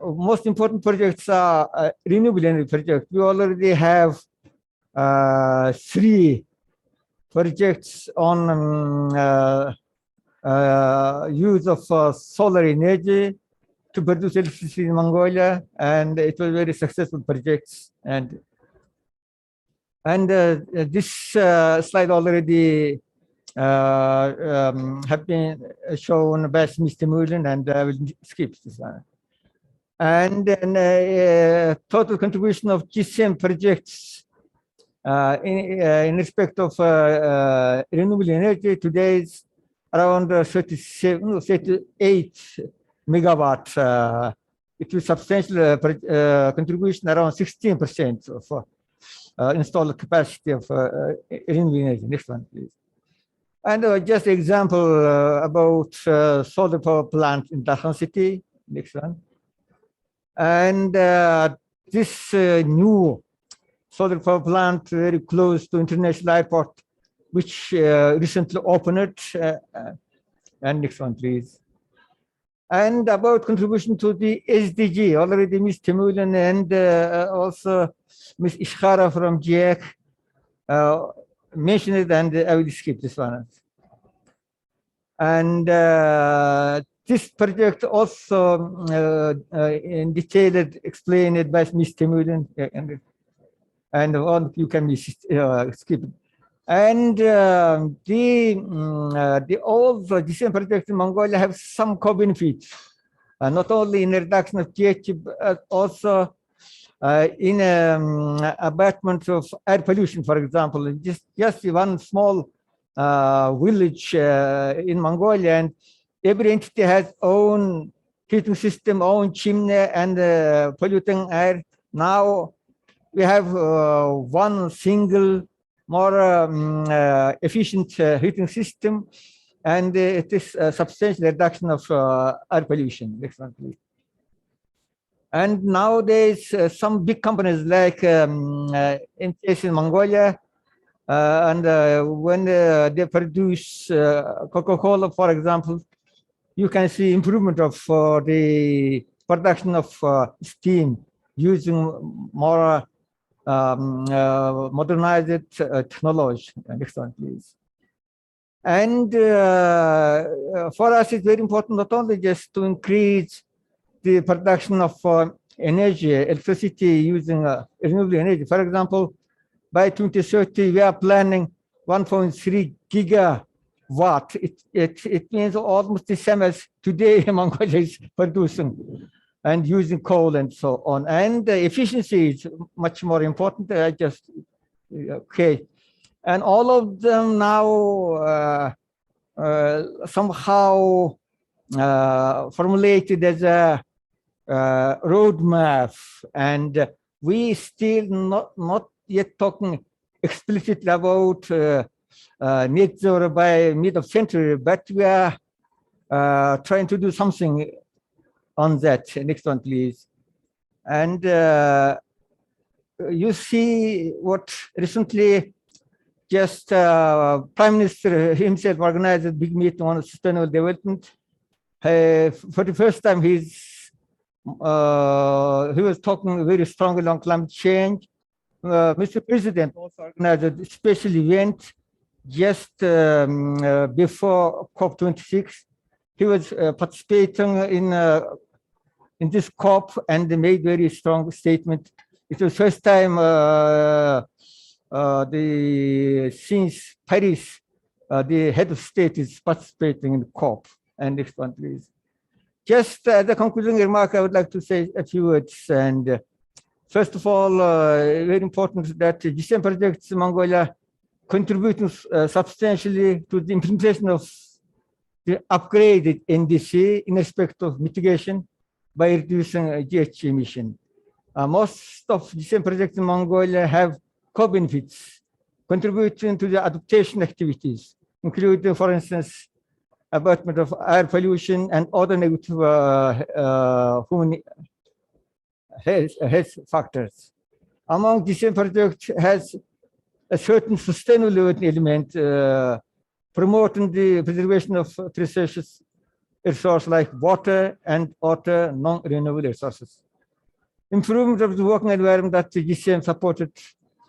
most important projects are renewable energy projects. We already have 3 projects on use of solar energy to produce electricity in Mongolia, and it was very successful projects. And this slide already have been shown by Mr. Mullen, and I will skip this one. And then total contribution of JCM projects in respect of renewable energy today is around 38 megawatt. It is substantial contribution, around 16% of installed capacity of renewable energy. Next one, please. And just example about solar power plant in Dahan City. Next one. And this new solar power plant very close to International Airport, which recently opened. And next one, please. And about contribution to the SDG, already Ms. Timulan and also Ms. Ishara from GIEC mentioned it, and I will skip this one. And this project also in detail explained by Ms. Timulan, and on you can skip it. And all the JCM projects in Mongolia have some co-benefits, not only in reduction of GHG, but also in abatement of air pollution, for example. Just one small village in Mongolia, and every entity has own heating system, own chimney, and polluting air. Now we have one single more efficient heating system, and it is a substantial reduction of air pollution. Next one, please. And nowadays, some big companies like in Mongolia, and when they produce Coca-Cola, for example, you can see improvement of the production of steam using more modernized technology. Next one, please. And for us, it's very important not only just to increase the production of energy, electricity using renewable energy. For example, by 2030, we are planning 1.3 gigawatt. It means almost the same as today Mongolia is producing and using coal and so on. And efficiency is much more important. Okay. And all of them now somehow formulated as a roadmap. And we still not yet talking explicitly about net zero by mid of century, but we are trying to do something on that. Next one, please. And you see what recently just Prime Minister himself organized a big meeting on sustainable development. For the first time, he was talking very strongly on climate change. Mr. President also organized a special event just before COP26. He was participating in this COP and made very strong statement. It was first time since Paris, the head of state is participating in COP. And next one, please. Just as a concluding remark, I would like to say a few words. And first of all, very important that JCM projects in Mongolia contributing substantially to the implementation of the upgraded NDC in respect of mitigation by reducing GHG emission. Most of JCM projects in Mongolia have co-benefits contributing to the adaptation activities, including, for instance, abatement of air pollution and other negative human health factors. Among JCM projects has a certain sustainable element promoting the preservation of precious resources like water and other non-renewable resources. Improvement of the working environment that JCM supported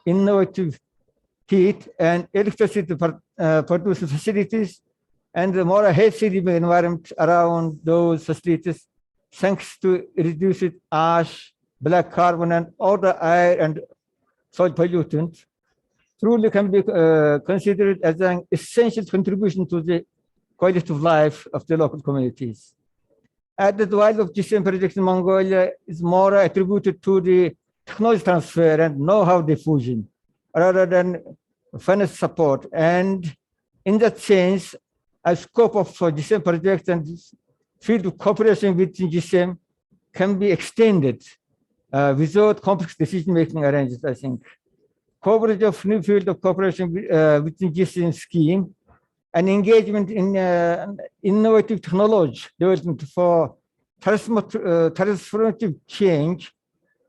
innovative heat and electricity producing facilities and a more healthy living environment around those facilities, thanks to reduced ash, black carbon, and other air and soil pollutants. truly can be considered as an essential contribution to the quality of life of the local communities. Added value of JCM projects in Mongolia is more attributed to the technology transfer and know-how diffusion rather than finance support. And in that sense, a scope of JCM projects and field of cooperation within JCM can be extended without complex decision-making arrangements, I think. Coverage of new field of cooperation within JCM scheme and engagement in innovative technology development for transformative change,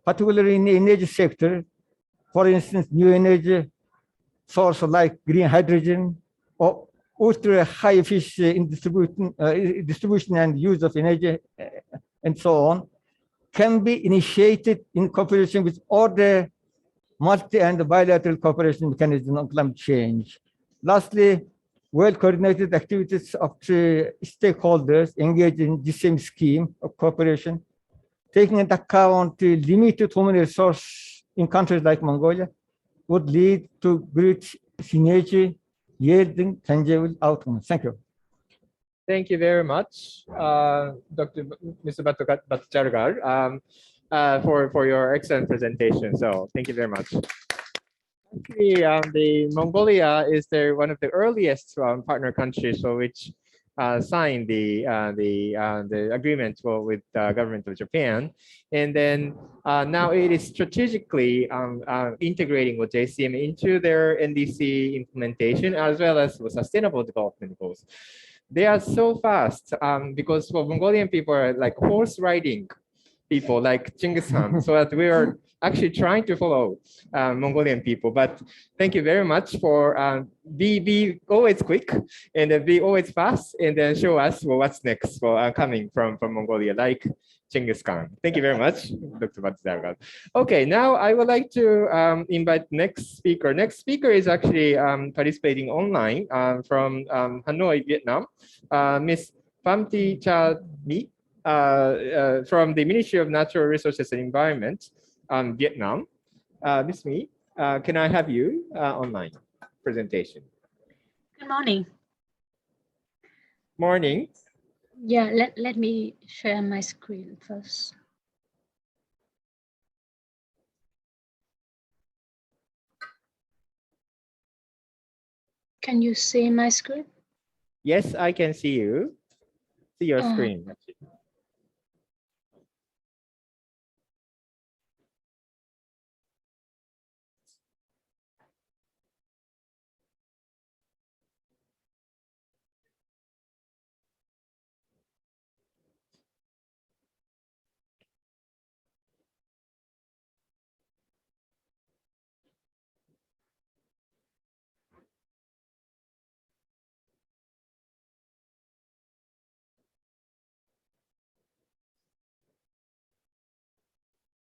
particularly in the energy sector, for instance, new energy source like green hydrogen or ultra high efficiency in distribution and use of energy and so on, can be initiated in cooperation with other multi and bilateral cooperation mechanisms on climate change. Lastly, well-coordinated activities of the stakeholders engaged in the same scheme of cooperation, taking into account the limited human resource in countries like Mongolia, would lead to great synergy, yielding tangible outcomes. Thank you. Thank you very much, Mr. Bhattachargar, for your excellent presentation. So thank you very much. Actually, the Mongolia is one of the earliest partner countries for which signed the agreement with the government of Japan, and then now it is strategically integrating with JCM into their NDC implementation as well as with sustainable development goals. They are so fast because for Mongolian people are like horse riding people like Genghis Khan, so that we are actually trying to follow Mongolian people. But thank you very much for be always quick and be always fast and then show us what's next for coming from Mongolia, like Genghis Khan. Thank you very much, Dr. Bhattachargar. Okay, now I would like to invite next speaker. Next speaker is actually participating online from Hanoi, Vietnam, Ms. Pham Thi Cha Mi from the Ministry of Natural Resources and Environment, Vietnam. Ms. Mi, can I have you online presentation? Good morning. Morning. Yeah, let me share my screen first. Can you see my screen? Yes, I can see you. See your screen.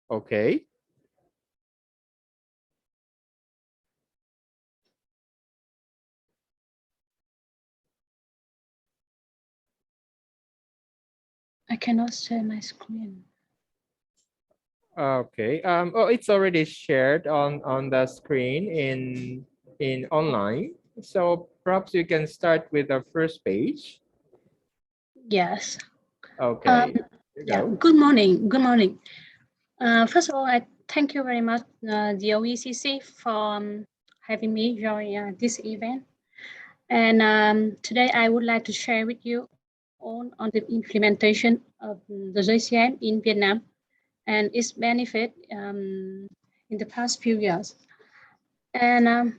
Okay. I cannot share my screen. Okay. Oh, it's already shared on the screen in online. So perhaps you can start with the first page. Yes. Okay. Yeah. Good morning. Good morning. First of all, I thank you very much, the OECC, for having me join this event. And today I would like to share with you on the implementation of the JCM in Vietnam and its benefit in the past few years. And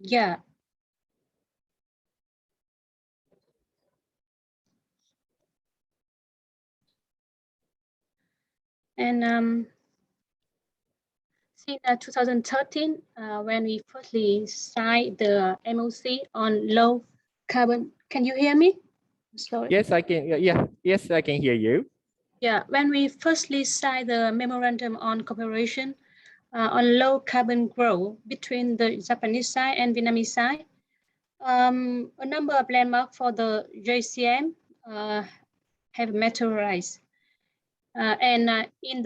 yeah. And since 2013, when we firstly signed the MOC on low carbon, can you hear me? Sorry. Yes, I can. Yeah, yes, I can hear you. Yeah, when we firstly signed the memorandum on cooperation on low carbon growth between the Japanese side and Vietnamese side, a number of landmarks for the JCM have materialized. And in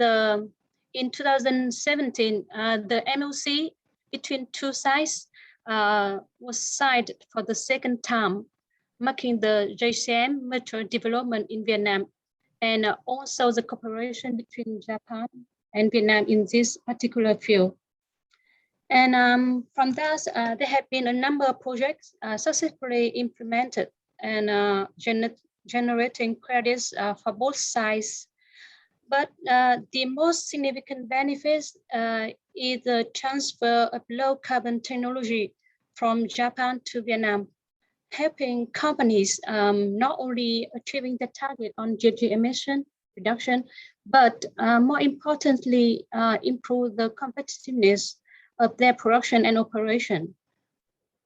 in 2017, the MOC between two sides was signed for the second time, marking the JCM mutual development in Vietnam, and also the cooperation between Japan and Vietnam in this particular field. And from that, there have been a number of projects successfully implemented and generating credits for both sides. But the most significant benefits is the transfer of low carbon technology from Japan to Vietnam, helping companies not only achieving the target on GHG emission reduction, but more importantly, improve the competitiveness of their production and operation.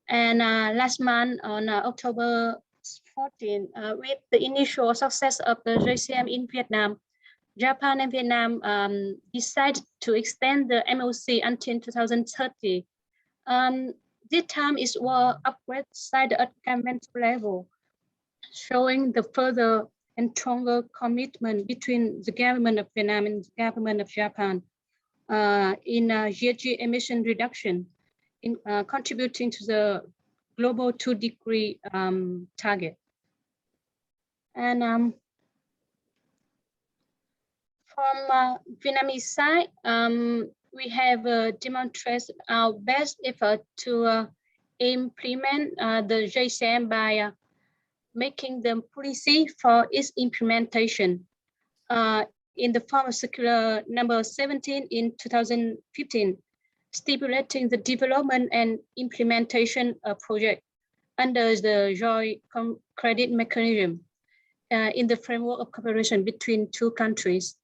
And last month on October 14, with the initial success of the JCM in Vietnam, Japan and Vietnam decided to extend the MOC until 2030. This time is upgrade side at governmental level, showing the further and stronger commitment between the government of Vietnam and the government of Japan in GHG emission reduction, in contributing to the global 2-degree target. And from Vietnamese side, we have demonstrated our best effort to implement the JCM by making the policy for its implementation in the form of circular number 17 in 2015, stipulating the development and implementation of project under the joint credit mechanism in the framework of cooperation between two countries.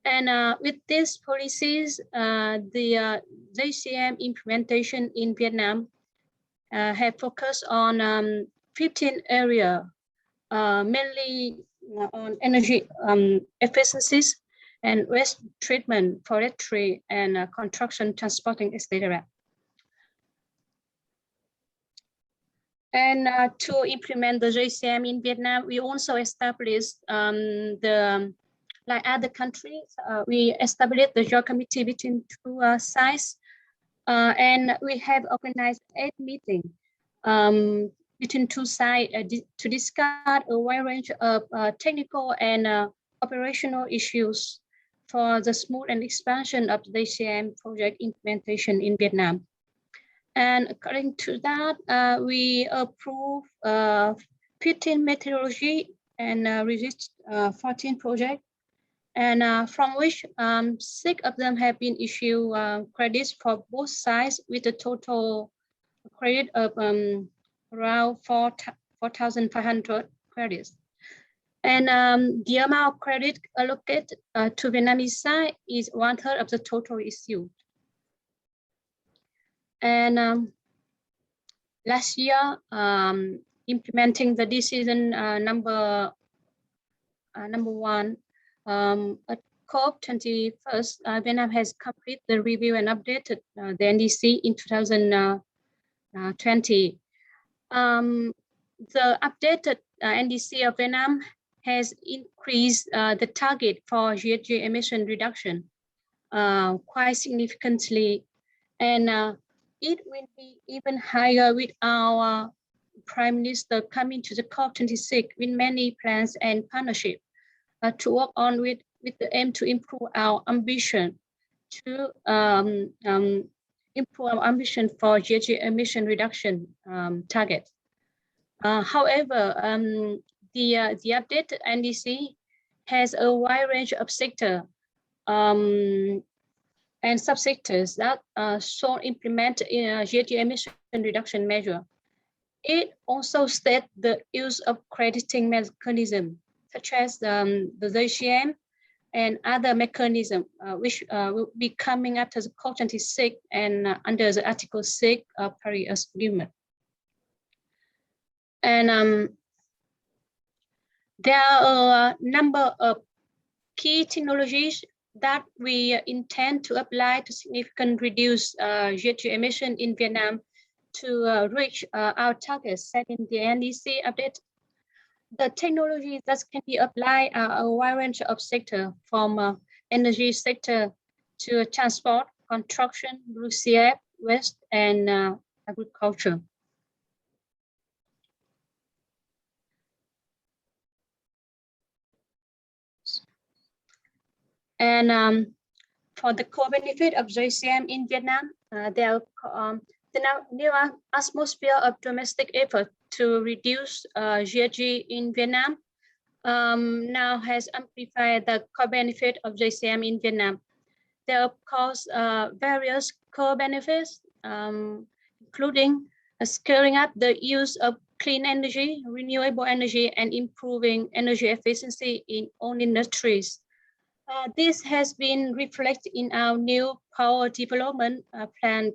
And with these policies, the JCM implementation in Vietnam have focused on 15 areas, mainly on energy efficiencies and waste treatment, forestry, and construction, transporting, etc. And to implement the JCM in Vietnam, we also established like other countries, we established the joint committee between two sides, and we have organized 8 meetings between two sides to discuss a wide range of technical and operational issues for the smooth and expansion of the JCM project implementation in Vietnam. And according to that, we approve 15 methodology and registered 14 projects, and from which 6 of them have been issued credits for both sides with a total credit of around 4,500 credits. And the amount of credit allocated to Vietnamese side is 1/3 of the total issued. And last year, implementing the decision number 1 at COP26, Vietnam has completed the review and updated the NDC in 2020. The updated NDC of Vietnam has increased the target for GHG emission reduction quite significantly, and it will be even higher with our Prime Minister coming to the COP26 with many plans and partnership to work on with the aim to improve our ambition for GHG emission reduction target. However, the updated NDC has a wide range of sector and subsectors that should implement GHG emission reduction measure. It also states the use of crediting mechanism, such as the JCM and other mechanisms, which will be coming after the COP26 and under the Article 6 of Paris Agreement. And there are a number of key technologies that we intend to apply to significantly reduce GHG emission in Vietnam to reach our targets set in the NDC update. The technologies that can be applied are a wide range of sectors, from energy sector to transport, construction, resource waste, and agriculture. And for the core benefit of JCM in Vietnam, the new atmosphere of domestic effort to reduce GHG in Vietnam now has amplified the core benefit of JCM in Vietnam. There are, of course, various core benefits, including scaling up the use of clean energy, renewable energy, and improving energy efficiency in all industries. This has been reflected in our new power development plan,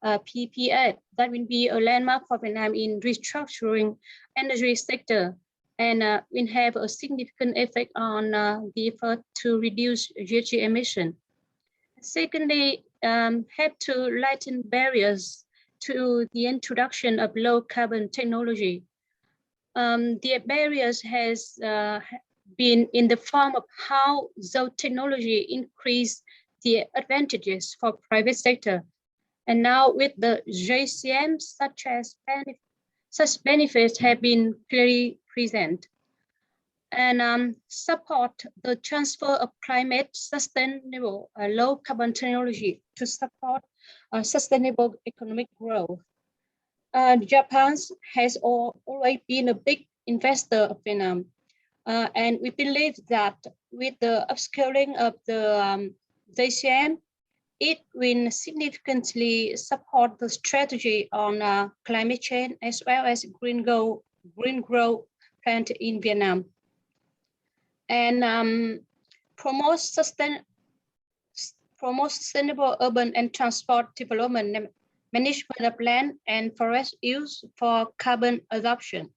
PPA, that will be a landmark for Vietnam in restructuring energy sector and will have a significant effect on the effort to reduce GHG emission. Secondly, have to lighten barriers to the introduction of low carbon technology. The barriers has been in the form of how the technology increase the advantages for private sector. And now with the JCM, such benefits have been clearly present. And support the transfer of climate sustainable low carbon technology to support sustainable economic growth. Japan has always been a big investor of Vietnam. And we believe that with the upscaling of the JCM, it will significantly support the strategy on climate change as well as green growth plan in Vietnam. And promote sustainable urban and transport development, management of land and forest use for carbon adoption.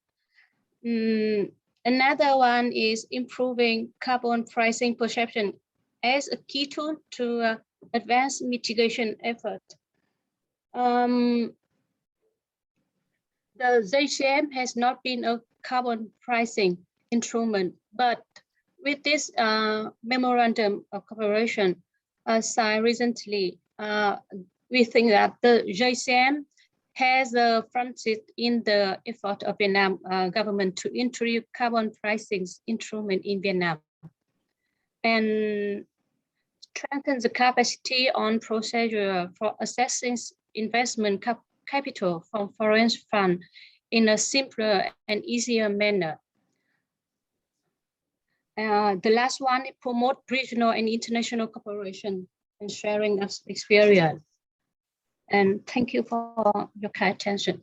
Another one is improving carbon pricing perception as a key tool to advance mitigation effort. The JCM has not been a carbon pricing instrument, but with this memorandum of cooperation signed recently, we think that the JCM has a front seat in the effort of Vietnam government to introduce carbon pricing instrument in Vietnam and strengthen the capacity on procedure for assessing investment capital from foreign fund in a simpler and easier manner. The last one, it promote regional and international cooperation and sharing of experience. And thank you for your kind attention.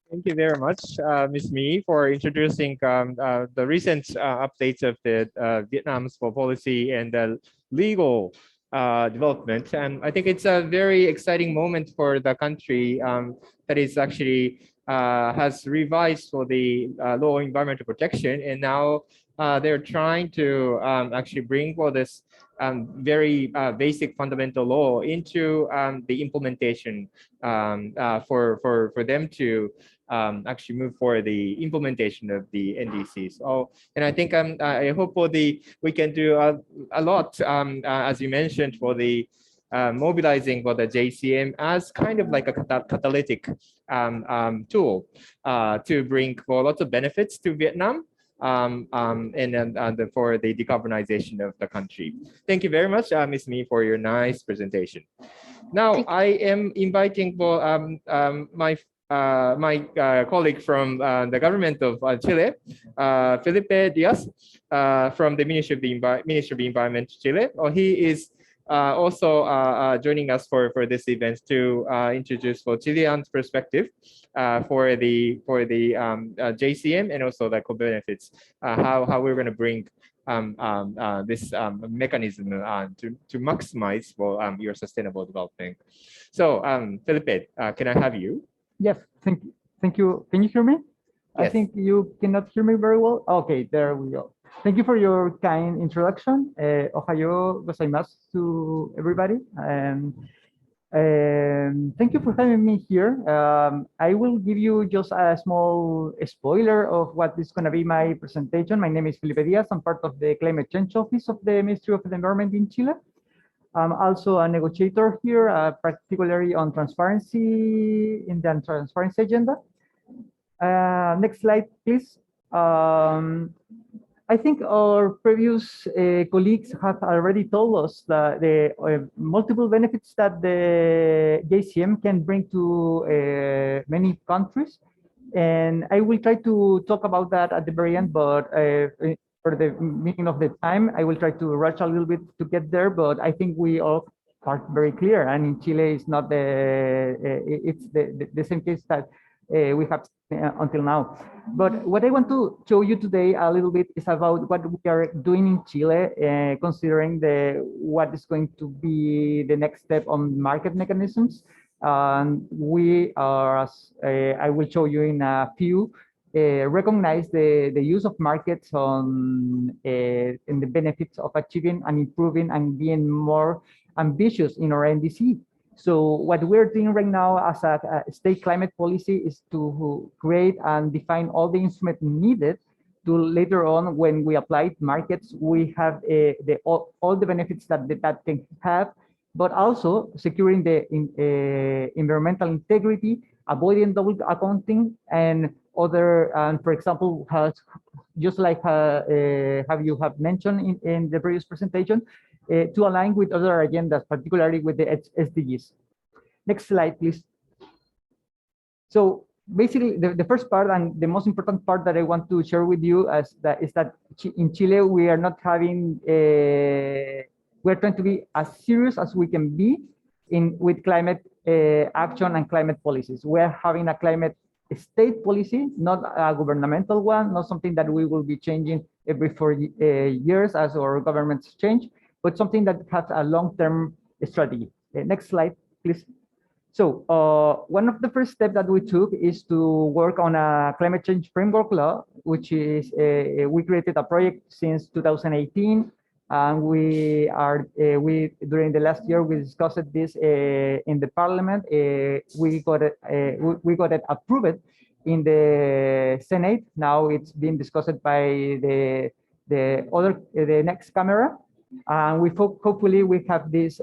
Thank you very much, Ms. Mi, for introducing the recent updates of the Vietnam's policy and the legal development. And I think it's a very exciting moment for the country that is actually has revised for the law on environmental protection, and now they're trying to actually bring for this very basic fundamental law into the implementation for them to actually move for the implementation of the NDCs. Oh, and I think I hope we can do a lot, as you mentioned, for the mobilizing for the JCM as kind of like a catalytic tool to bring for lots of benefits to Vietnam and for the decarbonization of the country. Thank you very much, Ms. Mi, for your nice presentation. Now I am inviting for my colleague from the government of Chile, Felipe Diaz, from the Ministry of Environment, Chile. He is also joining us for this event to introduce for Chilean perspective for the JCM and also the co-benefits, how we're going to bring this mechanism to maximize for your sustainable development. So Felipe, can I have you? Yes, thank you. Can you hear me? Yes. I think you cannot hear me very well. Okay, there we go. Thank you for your kind introduction. Ohayo gozaimasu to everybody. Thank you for having me here. I will give you just a small spoiler of what is going to be my presentation. My name is Felipe Diaz. I'm part of the Climate Change Office of the Ministry of the Environment in Chile. I'm also a negotiator here, particularly on transparency in the transparency agenda. Next slide, please. I think our previous colleagues have already told us that the multiple benefits that the JCM can bring to many countries. And I will try to talk about that at the very end, but for the meaning of the time, I will try to rush a little bit to get there, but I think we all are very clear. And in Chile, it's not it's the same case that we have until now. But what I want to show you today a little bit is about what we are doing in Chile, considering what is going to be the next step on market mechanisms. We are, as I will show you in a few, recognize the use of markets in the benefits of achieving and improving and being more ambitious in our NDC. So what we're doing right now as a state climate policy is to create and define all the instruments needed to later on, when we apply markets, we have all the benefits that can have, but also securing the environmental integrity, avoiding double accounting, and other, for example, just like you have mentioned in the previous presentation, to align with other agendas, particularly with the SDGs. Next slide, please. So basically, the first part and the most important part that I want to share with you is that in Chile, we are not having, we're trying to be as serious as we can be with climate action and climate policies. We're having a climate state policy, not a governmental one, not something that we will be changing every 4 years as our governments change, but something that has a long-term strategy. Next slide, please. So one of the first steps that we took is to work on a climate change framework law, which is, we created a project since 2018. And during the last year, we discussed this in the parliament. We got it approved in the Senate. Now it's being discussed by the next camera. And hopefully we have this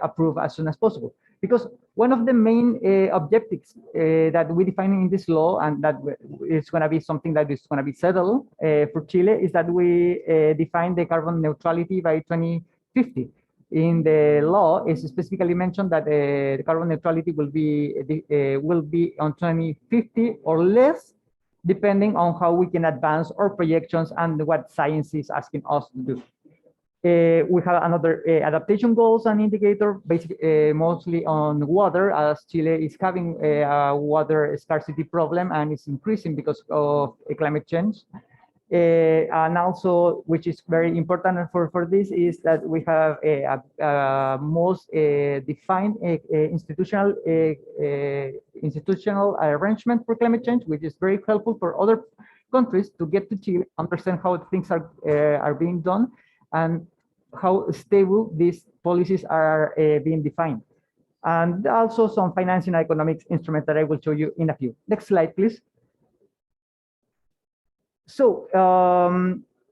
approved as soon as possible. Because one of the main objectives that we define in this law, and that is going to be something that is going to be settled for Chile, is that we define the carbon neutrality by 2050. In the law, it's specifically mentioned that the carbon neutrality will be on 2050 or less, depending on how we can advance our projections and what science is asking us to do. We have another adaptation goals and indicator, basically mostly on water, as Chile is having a water scarcity problem and it's increasing because of climate change. And also, which is very important for this, is that we have a most defined institutional arrangement for climate change, which is very helpful for other countries to get to Chile, understand how things are being done, and how stable these policies are being defined. And also some financing and economic instruments that I will show you in a few. Next slide, please. So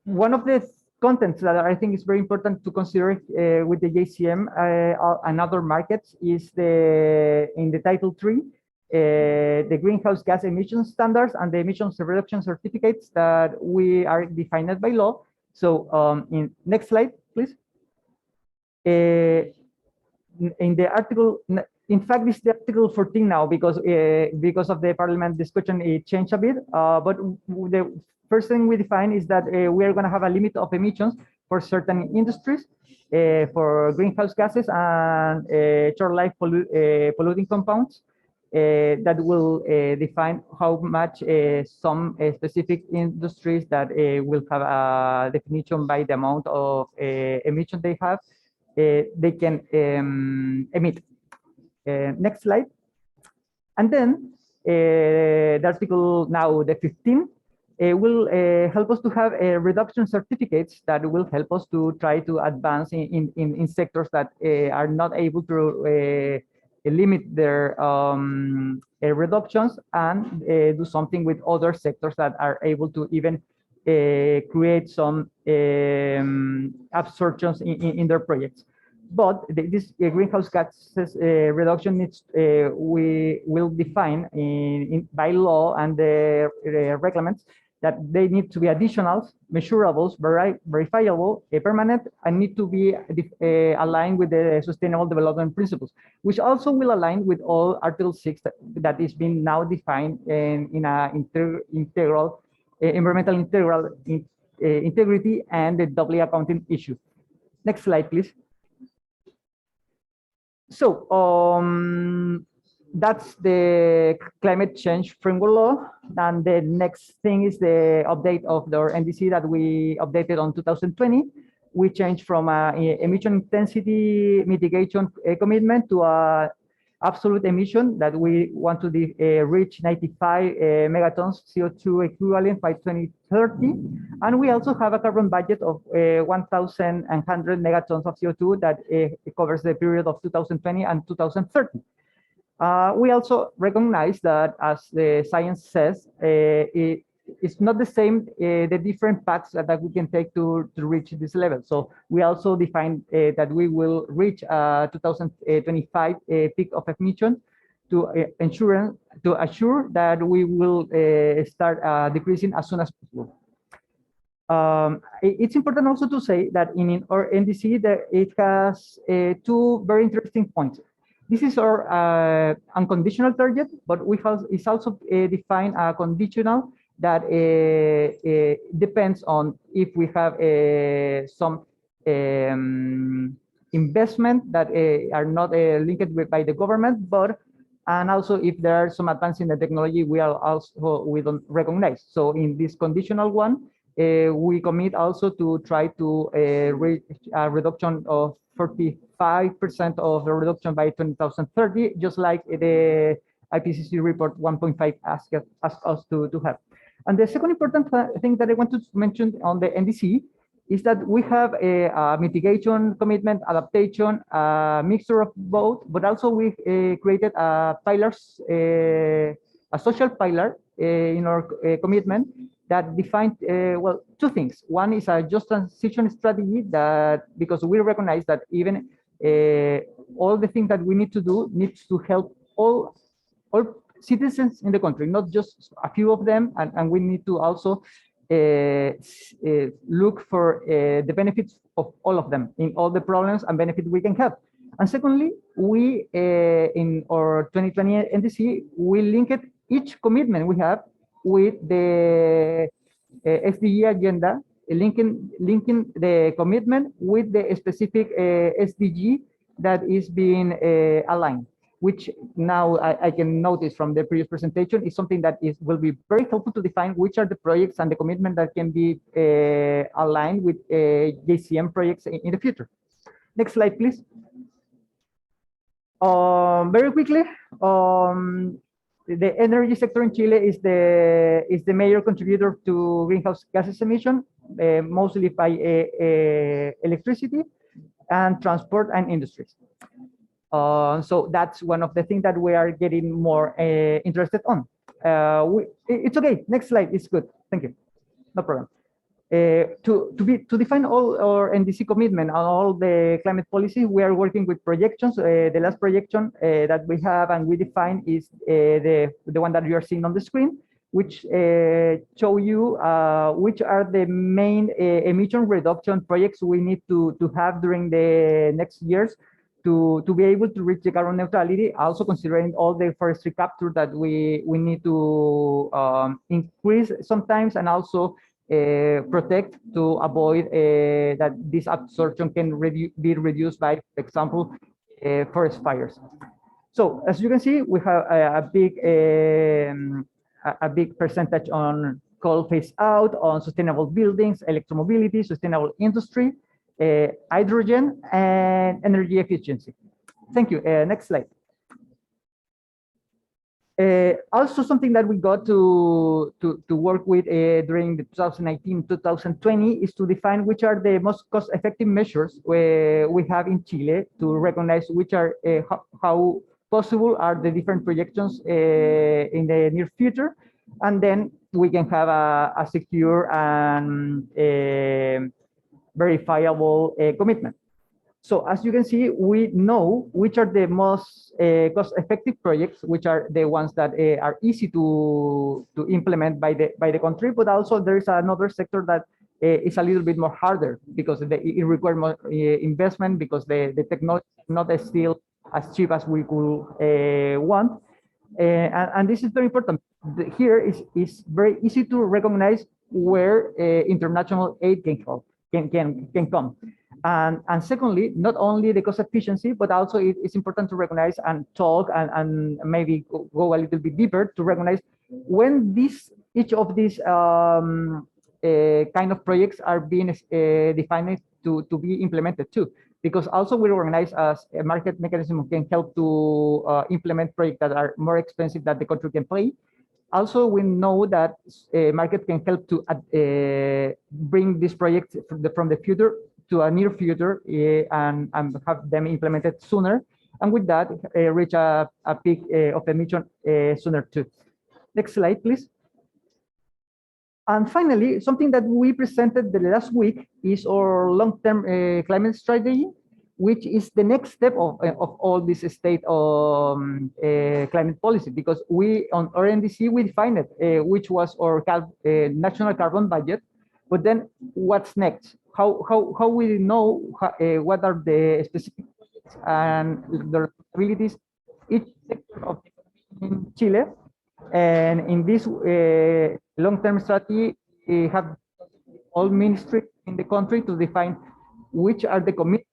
one of the contents that I think is very important to consider with the JCM and other markets is in the Title 3, the greenhouse gas emission standards and the emissions reduction certificates that we are defined by law. So next slide, please. In the article, in fact, it's the article 14 now because of the parliament discussion, it changed a bit. But the first thing we define is that we are going to have a limit of emissions for certain industries, for greenhouse gases and short life polluting compounds. That will define how much some specific industries that will have a definition by the amount of emission they have, they can emit. Next slide. And then the article now, the 15, will help us to have reduction certificates that will help us to try to advance in sectors that are not able to limit their reductions, and do something with other sectors that are able to even create some absorptions in their projects. But this greenhouse gases reduction needs, we will define by law and the regulations that they need to be additional, measurables, verifiable, permanent, and need to be aligned with the Sustainable Development Principles, which also will align with all Article 6 that is being now defined in a integral, environmental integrity and the doubly accounting issue. Next slide, please. So that's the climate change framework law. And the next thing is the update of the NDC that we updated on 2020. We changed from emission intensity mitigation commitment to a absolute emission that we want to reach 95 megatons CO2 equivalent by 2030. And we also have a carbon budget of 1,100 megatons of CO2 that covers the period of 2020 and 2030. We also recognize that, as the science says, it's not the same, the different paths that we can take to reach this level. So we also define that we will reach 2025 peak of emission to assure that we will start decreasing as soon as possible. It's important also to say that in our NDC, it has two very interesting points. This is our unconditional target, but it's also defined a conditional that depends on if we have some investment that are not linked by the government, and also if there are some advances in the technology we don't recognize. So in this conditional one, we commit also to try to reach a reduction of 45% of the reduction by 2030, just like the IPCC report 1.5 asked us to have. And the second important thing that I want to mention on the NDC is that we have a mitigation commitment, adaptation, a mixture of both, but also we created a social pillar in our commitment that defined, well, two things. One is a just transition strategy, that because we recognize that even all the things that we need to do needs to help all citizens in the country, not just a few of them, and we need to also look for the benefits of all of them in all the problems and benefits we can have. And secondly, we in our 2020 NDC, we linked each commitment we have with the SDG agenda, linking the commitment with the specific SDG that is being aligned, which now I can notice from the previous presentation is something that will be very helpful to define which are the projects and the commitment that can be aligned with JCM projects in the future. Next slide, please. Very quickly, the energy sector in Chile is the major contributor to greenhouse gases emission, mostly by electricity and transport and industries. So that's one of the things that we are getting more interested on. It's okay. Next slide is good. Thank you. No problem. To define all our NDC commitment on all the climate policy, we are working with projections. The last projection that we have and we define is the one that you are seeing on the screen, which show you which are the main emission reduction projects we need to have during the next years to be able to reach the carbon neutrality, also considering all the forestry capture that we need to increase sometimes, and also protect to avoid that this absorption can be reduced by, for example, forest fires. So as you can see, we have a big percentage on coal phase out, on sustainable buildings, electromobility, sustainable industry, hydrogen, and energy efficiency. Thank you. Next slide. Also, something that we got to work with during the 2019-2020 is to define which are the most cost-effective measures we have in Chile to recognize which are how possible are the different projections in the near future, and then we can have a secure and verifiable commitment. So as you can see, we know which are the most cost-effective projects, which are the ones that are easy to implement by the country, but also there is another sector that is a little bit more harder because it requires more investment because the technology is not still as cheap as we could want. And this is very important. Here is very easy to recognize where international aid can help, can come. And secondly, not only the cost efficiency, but also it's important to recognize and talk and maybe go a little bit deeper to recognize when each of these kind of projects are being defined to be implemented too. Because also we recognize as a market mechanism can help to implement projects that are more expensive that the country can pay. Also, we know that market can help to bring these projects from the future to a near future and have them implemented sooner. And with that, reach a peak of emission sooner too. Next slide, please. And finally, something that we presented the last week is our long-term climate strategy, which is the next step of all this state of climate policy, because we on our NDC, we defined it, which was our national carbon budget. But then what's next? How we know what are the specific and the responsibilities each sector of in Chile, and in this long-term strategy, we have all ministries in the country to define which are the commitments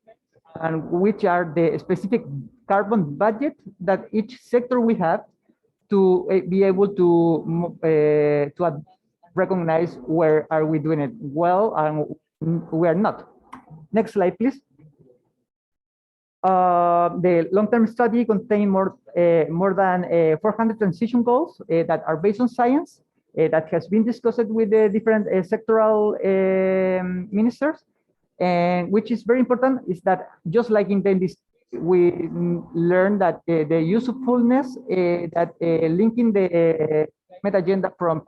and which are the specific carbon budget that each sector we have to be able to recognize where are we doing it well and we are not. Next slide, please. The long-term study contains more than 400 transition goals that are based on science that has been discussed with the different sectoral ministers. And which is very important is that just like in the we learned that the usefulness that linking the climate agenda from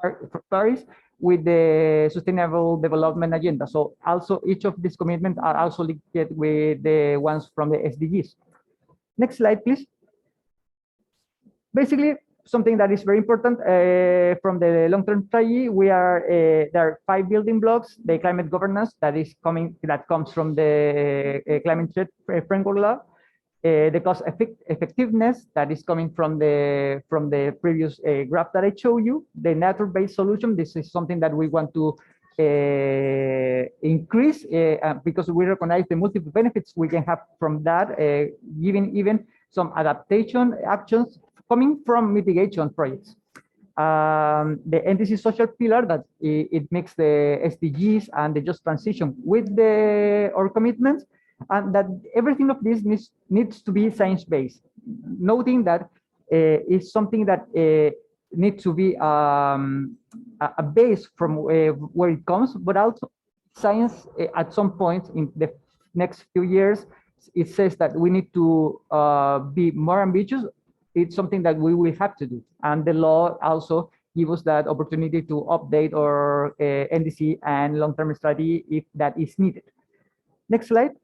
Paris with the sustainable development agenda. So also each of these commitments are also linked with the ones from the SDGs. Next slide, please. Basically, something that is very important from the long-term strategy, we are there are 5 building blocks: the climate governance that comes from the climate change framework law, the cost effectiveness that is coming from the previous graph that I showed you, the nature-based solution. This is something that we want to increase because we recognize the multiple benefits we can have from that, giving even some adaptation actions coming from mitigation projects. The NDC social pillar that it makes the SDGs and the just transition with our commitments, and that everything of this needs to be science-based, noting that it's something that needs to be a base from where it comes, but also science at some point in the next few years, it says that we need to be more ambitious. It's something that we will have to do. And the law also gives us that opportunity to update our NDC and long-term strategy if that is needed. Next slide.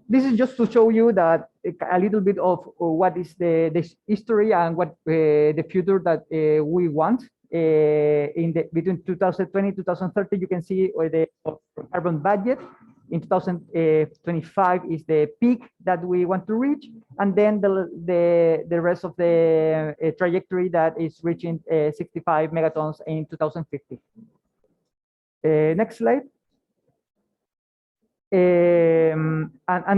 This is just to show you that a little bit of what is the history and what the future that we want between 2020 2030. You can see the carbon budget. In 2025 is the peak that we want to reach, and then the rest of the trajectory that is reaching 65 megatons in 2050. Next slide. And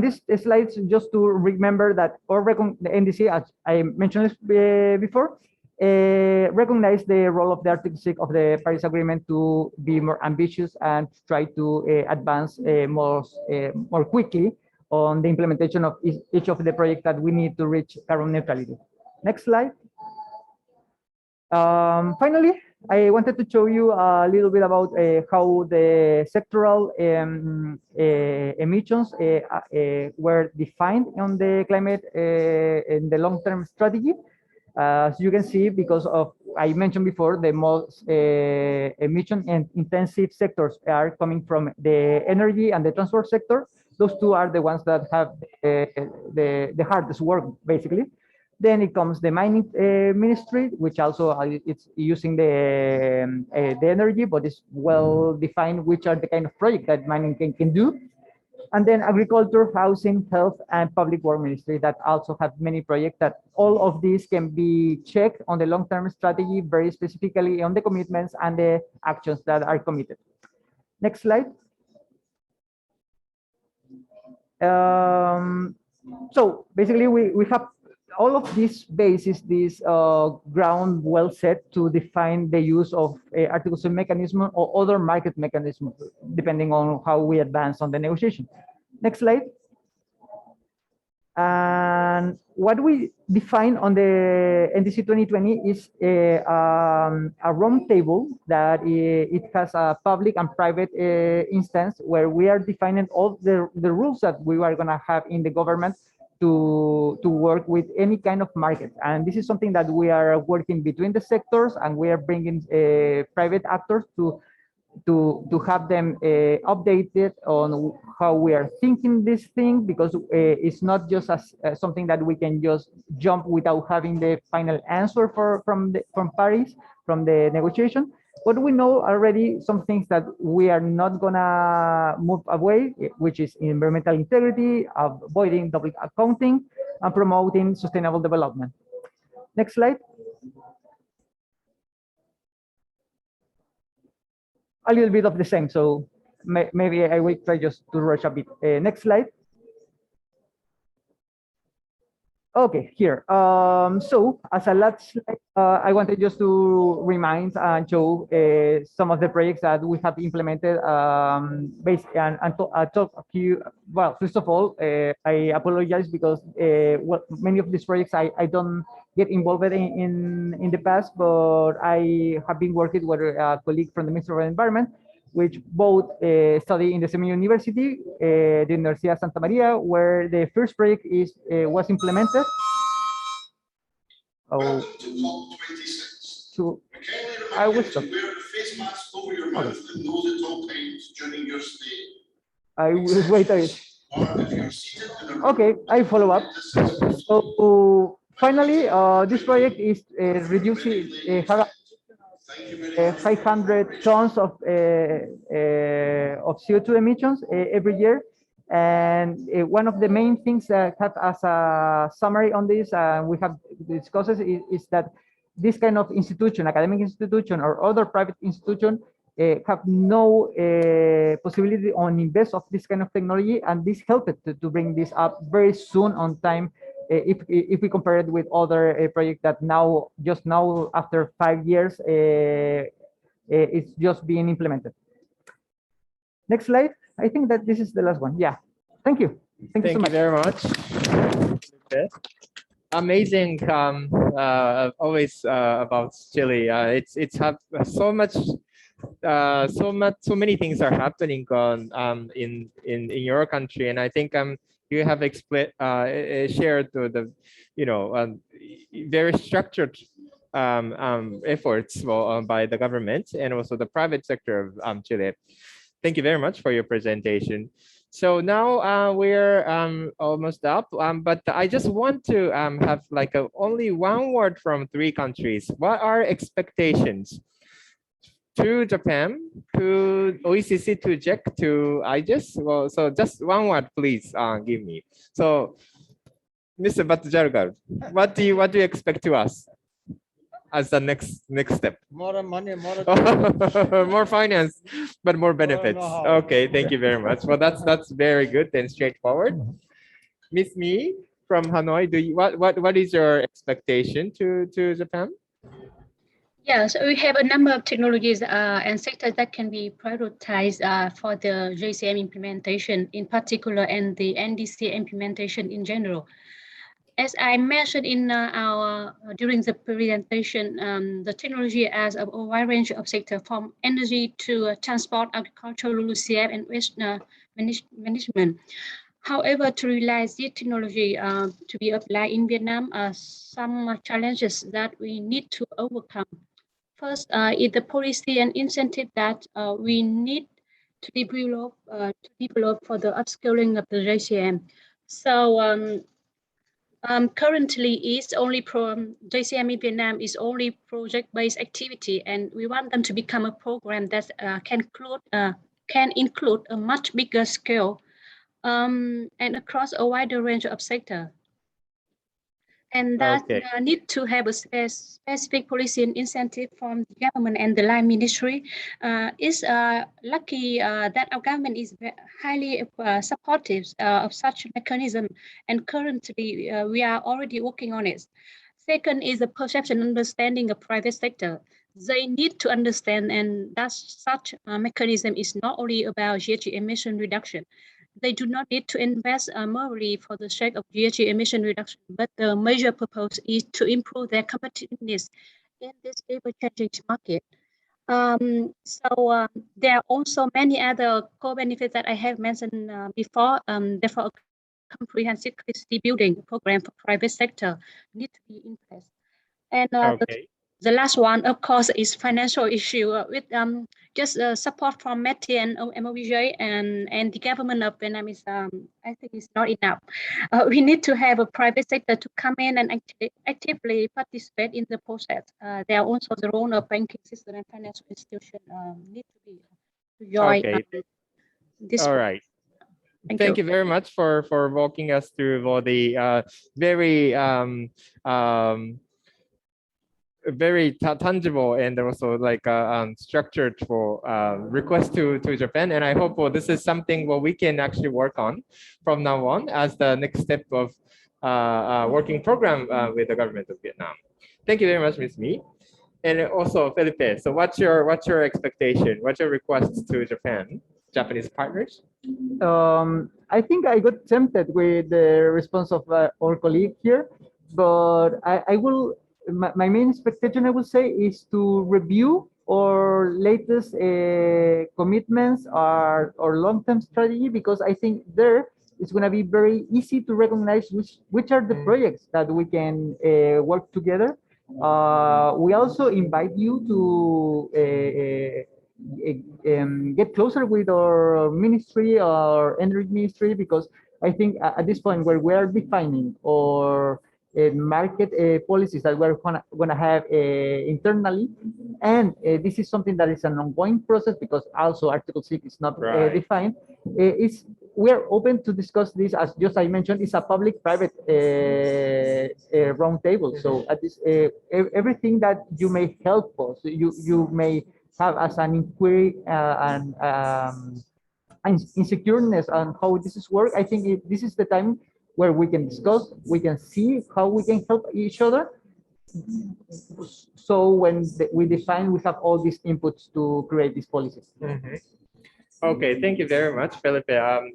this slide is just to remember that the NDC, as I mentioned before, recognize the role of the Article 6 of the Paris Agreement to be more ambitious and try to advance more quickly on the implementation of each of the projects that we need to reach carbon neutrality. Next slide. Finally, I wanted to show you a little bit about how the sectoral emissions were defined on the climate in the long-term strategy. As you can see, because of, I mentioned before, the most emission and intensive sectors are coming from the energy and the transport sector. Those two are the ones that have the hardest work, basically. Then it comes the mining ministry, which also it's using the energy, but it's well defined which are the kind of project that mining can do. And then agriculture, housing, health, and public work ministry that also have many projects that all of these can be checked on the long-term strategy, very specifically on the commitments and the actions that are committed. Next slide. So basically we have all of these bases, this ground well set to define the use of artificial mechanism or other market mechanisms, depending on how we advance on the negotiation. Next slide. And what we define on the NDC 2020 is a round table that it has a public and private instance where we are defining all the rules that we are going to have in the government to work with any kind of market. And this is something that we are working between the sectors, and we are bringing private actors to have them updated on how we are thinking this thing, because it's not just as something that we can just jump without having the final answer from Paris, from the negotiation. But we know already some things that we are not gonna move away, which is environmental integrity, avoiding double accounting, and promoting sustainable development. Next slide. A little bit of the same, so maybe I will try just to rush a bit. Next slide. Okay, here. So as a last slide, I wanted just to remind and show some of the projects that we have implemented. And talk a few. Well, first of all, I apologize because many of these projects I don't get involved in the past, but I have been working with a colleague from the Ministry of Environment, which both study in the same university, the Universidad Santa Maria, where the first project was implemented. Oh, so I will stop. Okay. I will wait a bit. Okay, I follow up. So finally, this project is reducing 500 tons of CO2 emissions every year. And one of the main things that have as a summary on this, we have discussed is that this kind of institution, academic institution or other private institution, have no possibility on invest of this kind of technology, and this helped to bring this up very soon on time. If we compare it with other projects that just now after 5 years, it's just being implemented. Next slide. I think that this is the last one. Yeah. Thank you. Thank you so much. Thank you very much. Okay. Amazing. Always about Chile. It's have so many things are happening on in your country, and I think you have shared the very structured efforts by the government and also the private sector of Chile. Thank you very much for your presentation. So now we're almost up, but I just want to have like only one word from 3 countries. What are expectations to Japan, to OECC, to JEC, to IGES? Well, so just one word, please give me. So, Mr. Bhattacharya, what do you expect to us as the next step? More money, more more finance, but more benefits. Okay, thank you very much. Well, that's very good and straightforward. Miss Mi from Hanoi, what is your expectation to Japan? Yeah, so we have a number of technologies and sectors that can be prioritized for the JCM implementation in particular and the NDC implementation in general. as I mentioned in during the presentation, the technology has a wide range of sectors from energy to transport, agriculture, LULUCF, and waste management. However, to realize this technology to be applied in Vietnam, some challenges that we need to overcome. First is the policy and incentive that we need to develop for the upscaling of the JCM. So currently, JCM in Vietnam is only project-based activity, and we want them to become a program that can include a much bigger scale and across a wider range of sectors. And that need to have a specific policy and incentive from the government and the line ministry. Is lucky that our government is highly supportive of such mechanism, and currently we are already working on it. Second is the perception and understanding of private sector. They need to understand, and that such mechanism is not only about GHG emission reduction. They do not need to invest merely for the sake of GHG emission reduction, but the major purpose is to improve their competitiveness in this ever-changing market. There are also many other co-benefits that I have mentioned before. Therefore, a comprehensive capacity building program for private sector need to be in place. And the last one, of course, is financial issue with just support from METI and MOVJ and the government of Vietnam is, I think, is not enough. We need to have a private sector to come in and actively participate in the process. There are also the role of banking system and financial institution need to be join this. All right. Thank you very much for walking us through all the very tangible and also like structured for request to Japan. And I hope this is something we can actually work on from now on as the next step of working program with the government of Vietnam. Thank you very much, Ms. Mi. And also Felipe, so what's your expectation? What's your request to Japanese partners? I think I got tempted with the response of our colleague here, but I will. My main expectation, I would say, is to review our latest commitments or long-term strategy, because I think there it's going to be very easy to recognize which are the projects that we can work together. We also invite you to get closer with our ministry, our energy ministry, because I think at this point where we are defining our market policies that we're gonna have internally, and this is something that is an ongoing process because also Article 6 is not defined. We're open to discuss this, as just I mentioned, it's a public-private roundtable. So at this, everything that you may help us, you may have as an inquiry and insecureness on how this is work. I think this is the time where we can discuss, we can see how we can help each other. So when we define, we have all these inputs to create these policies. Okay, thank you very much, Felipe.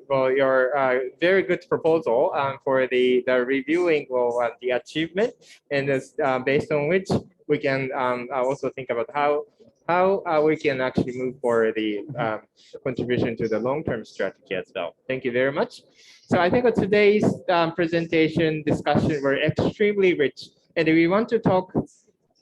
Well, your very good proposal for the reviewing the achievement, and this, based on which we can also think about how we can actually move forward the contribution to the long-term strategy as well. Thank you very much. So I think today's presentation discussion were extremely rich, and we want to talk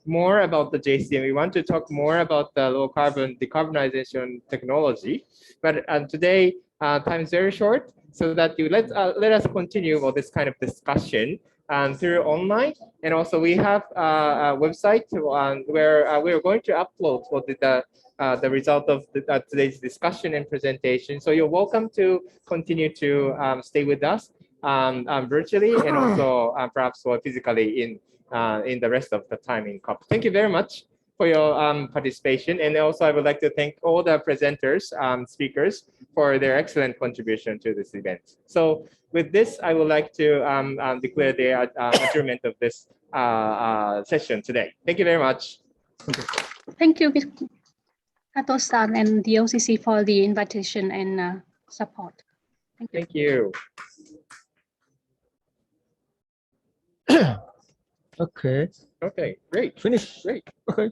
more about the JCM. We want to talk more about the low carbon decarbonization technology, but today time is very short, so that you let us continue with this kind of discussion through online. And also we have a website where we are going to upload the result of today's discussion and presentation. So you're welcome to continue to stay with us virtually, and also perhaps physically in the rest of the time in COP. Thank you very much for your participation. And also I would like to thank all the presenters, speakers, for their excellent contribution to this event. So with this, I would like to declare the adjournment of this session today. Thank you very much. Thank you, Kato-san and the OCC for the invitation and support. Thank you. Okay. Okay, great. Finish. Great. Okay.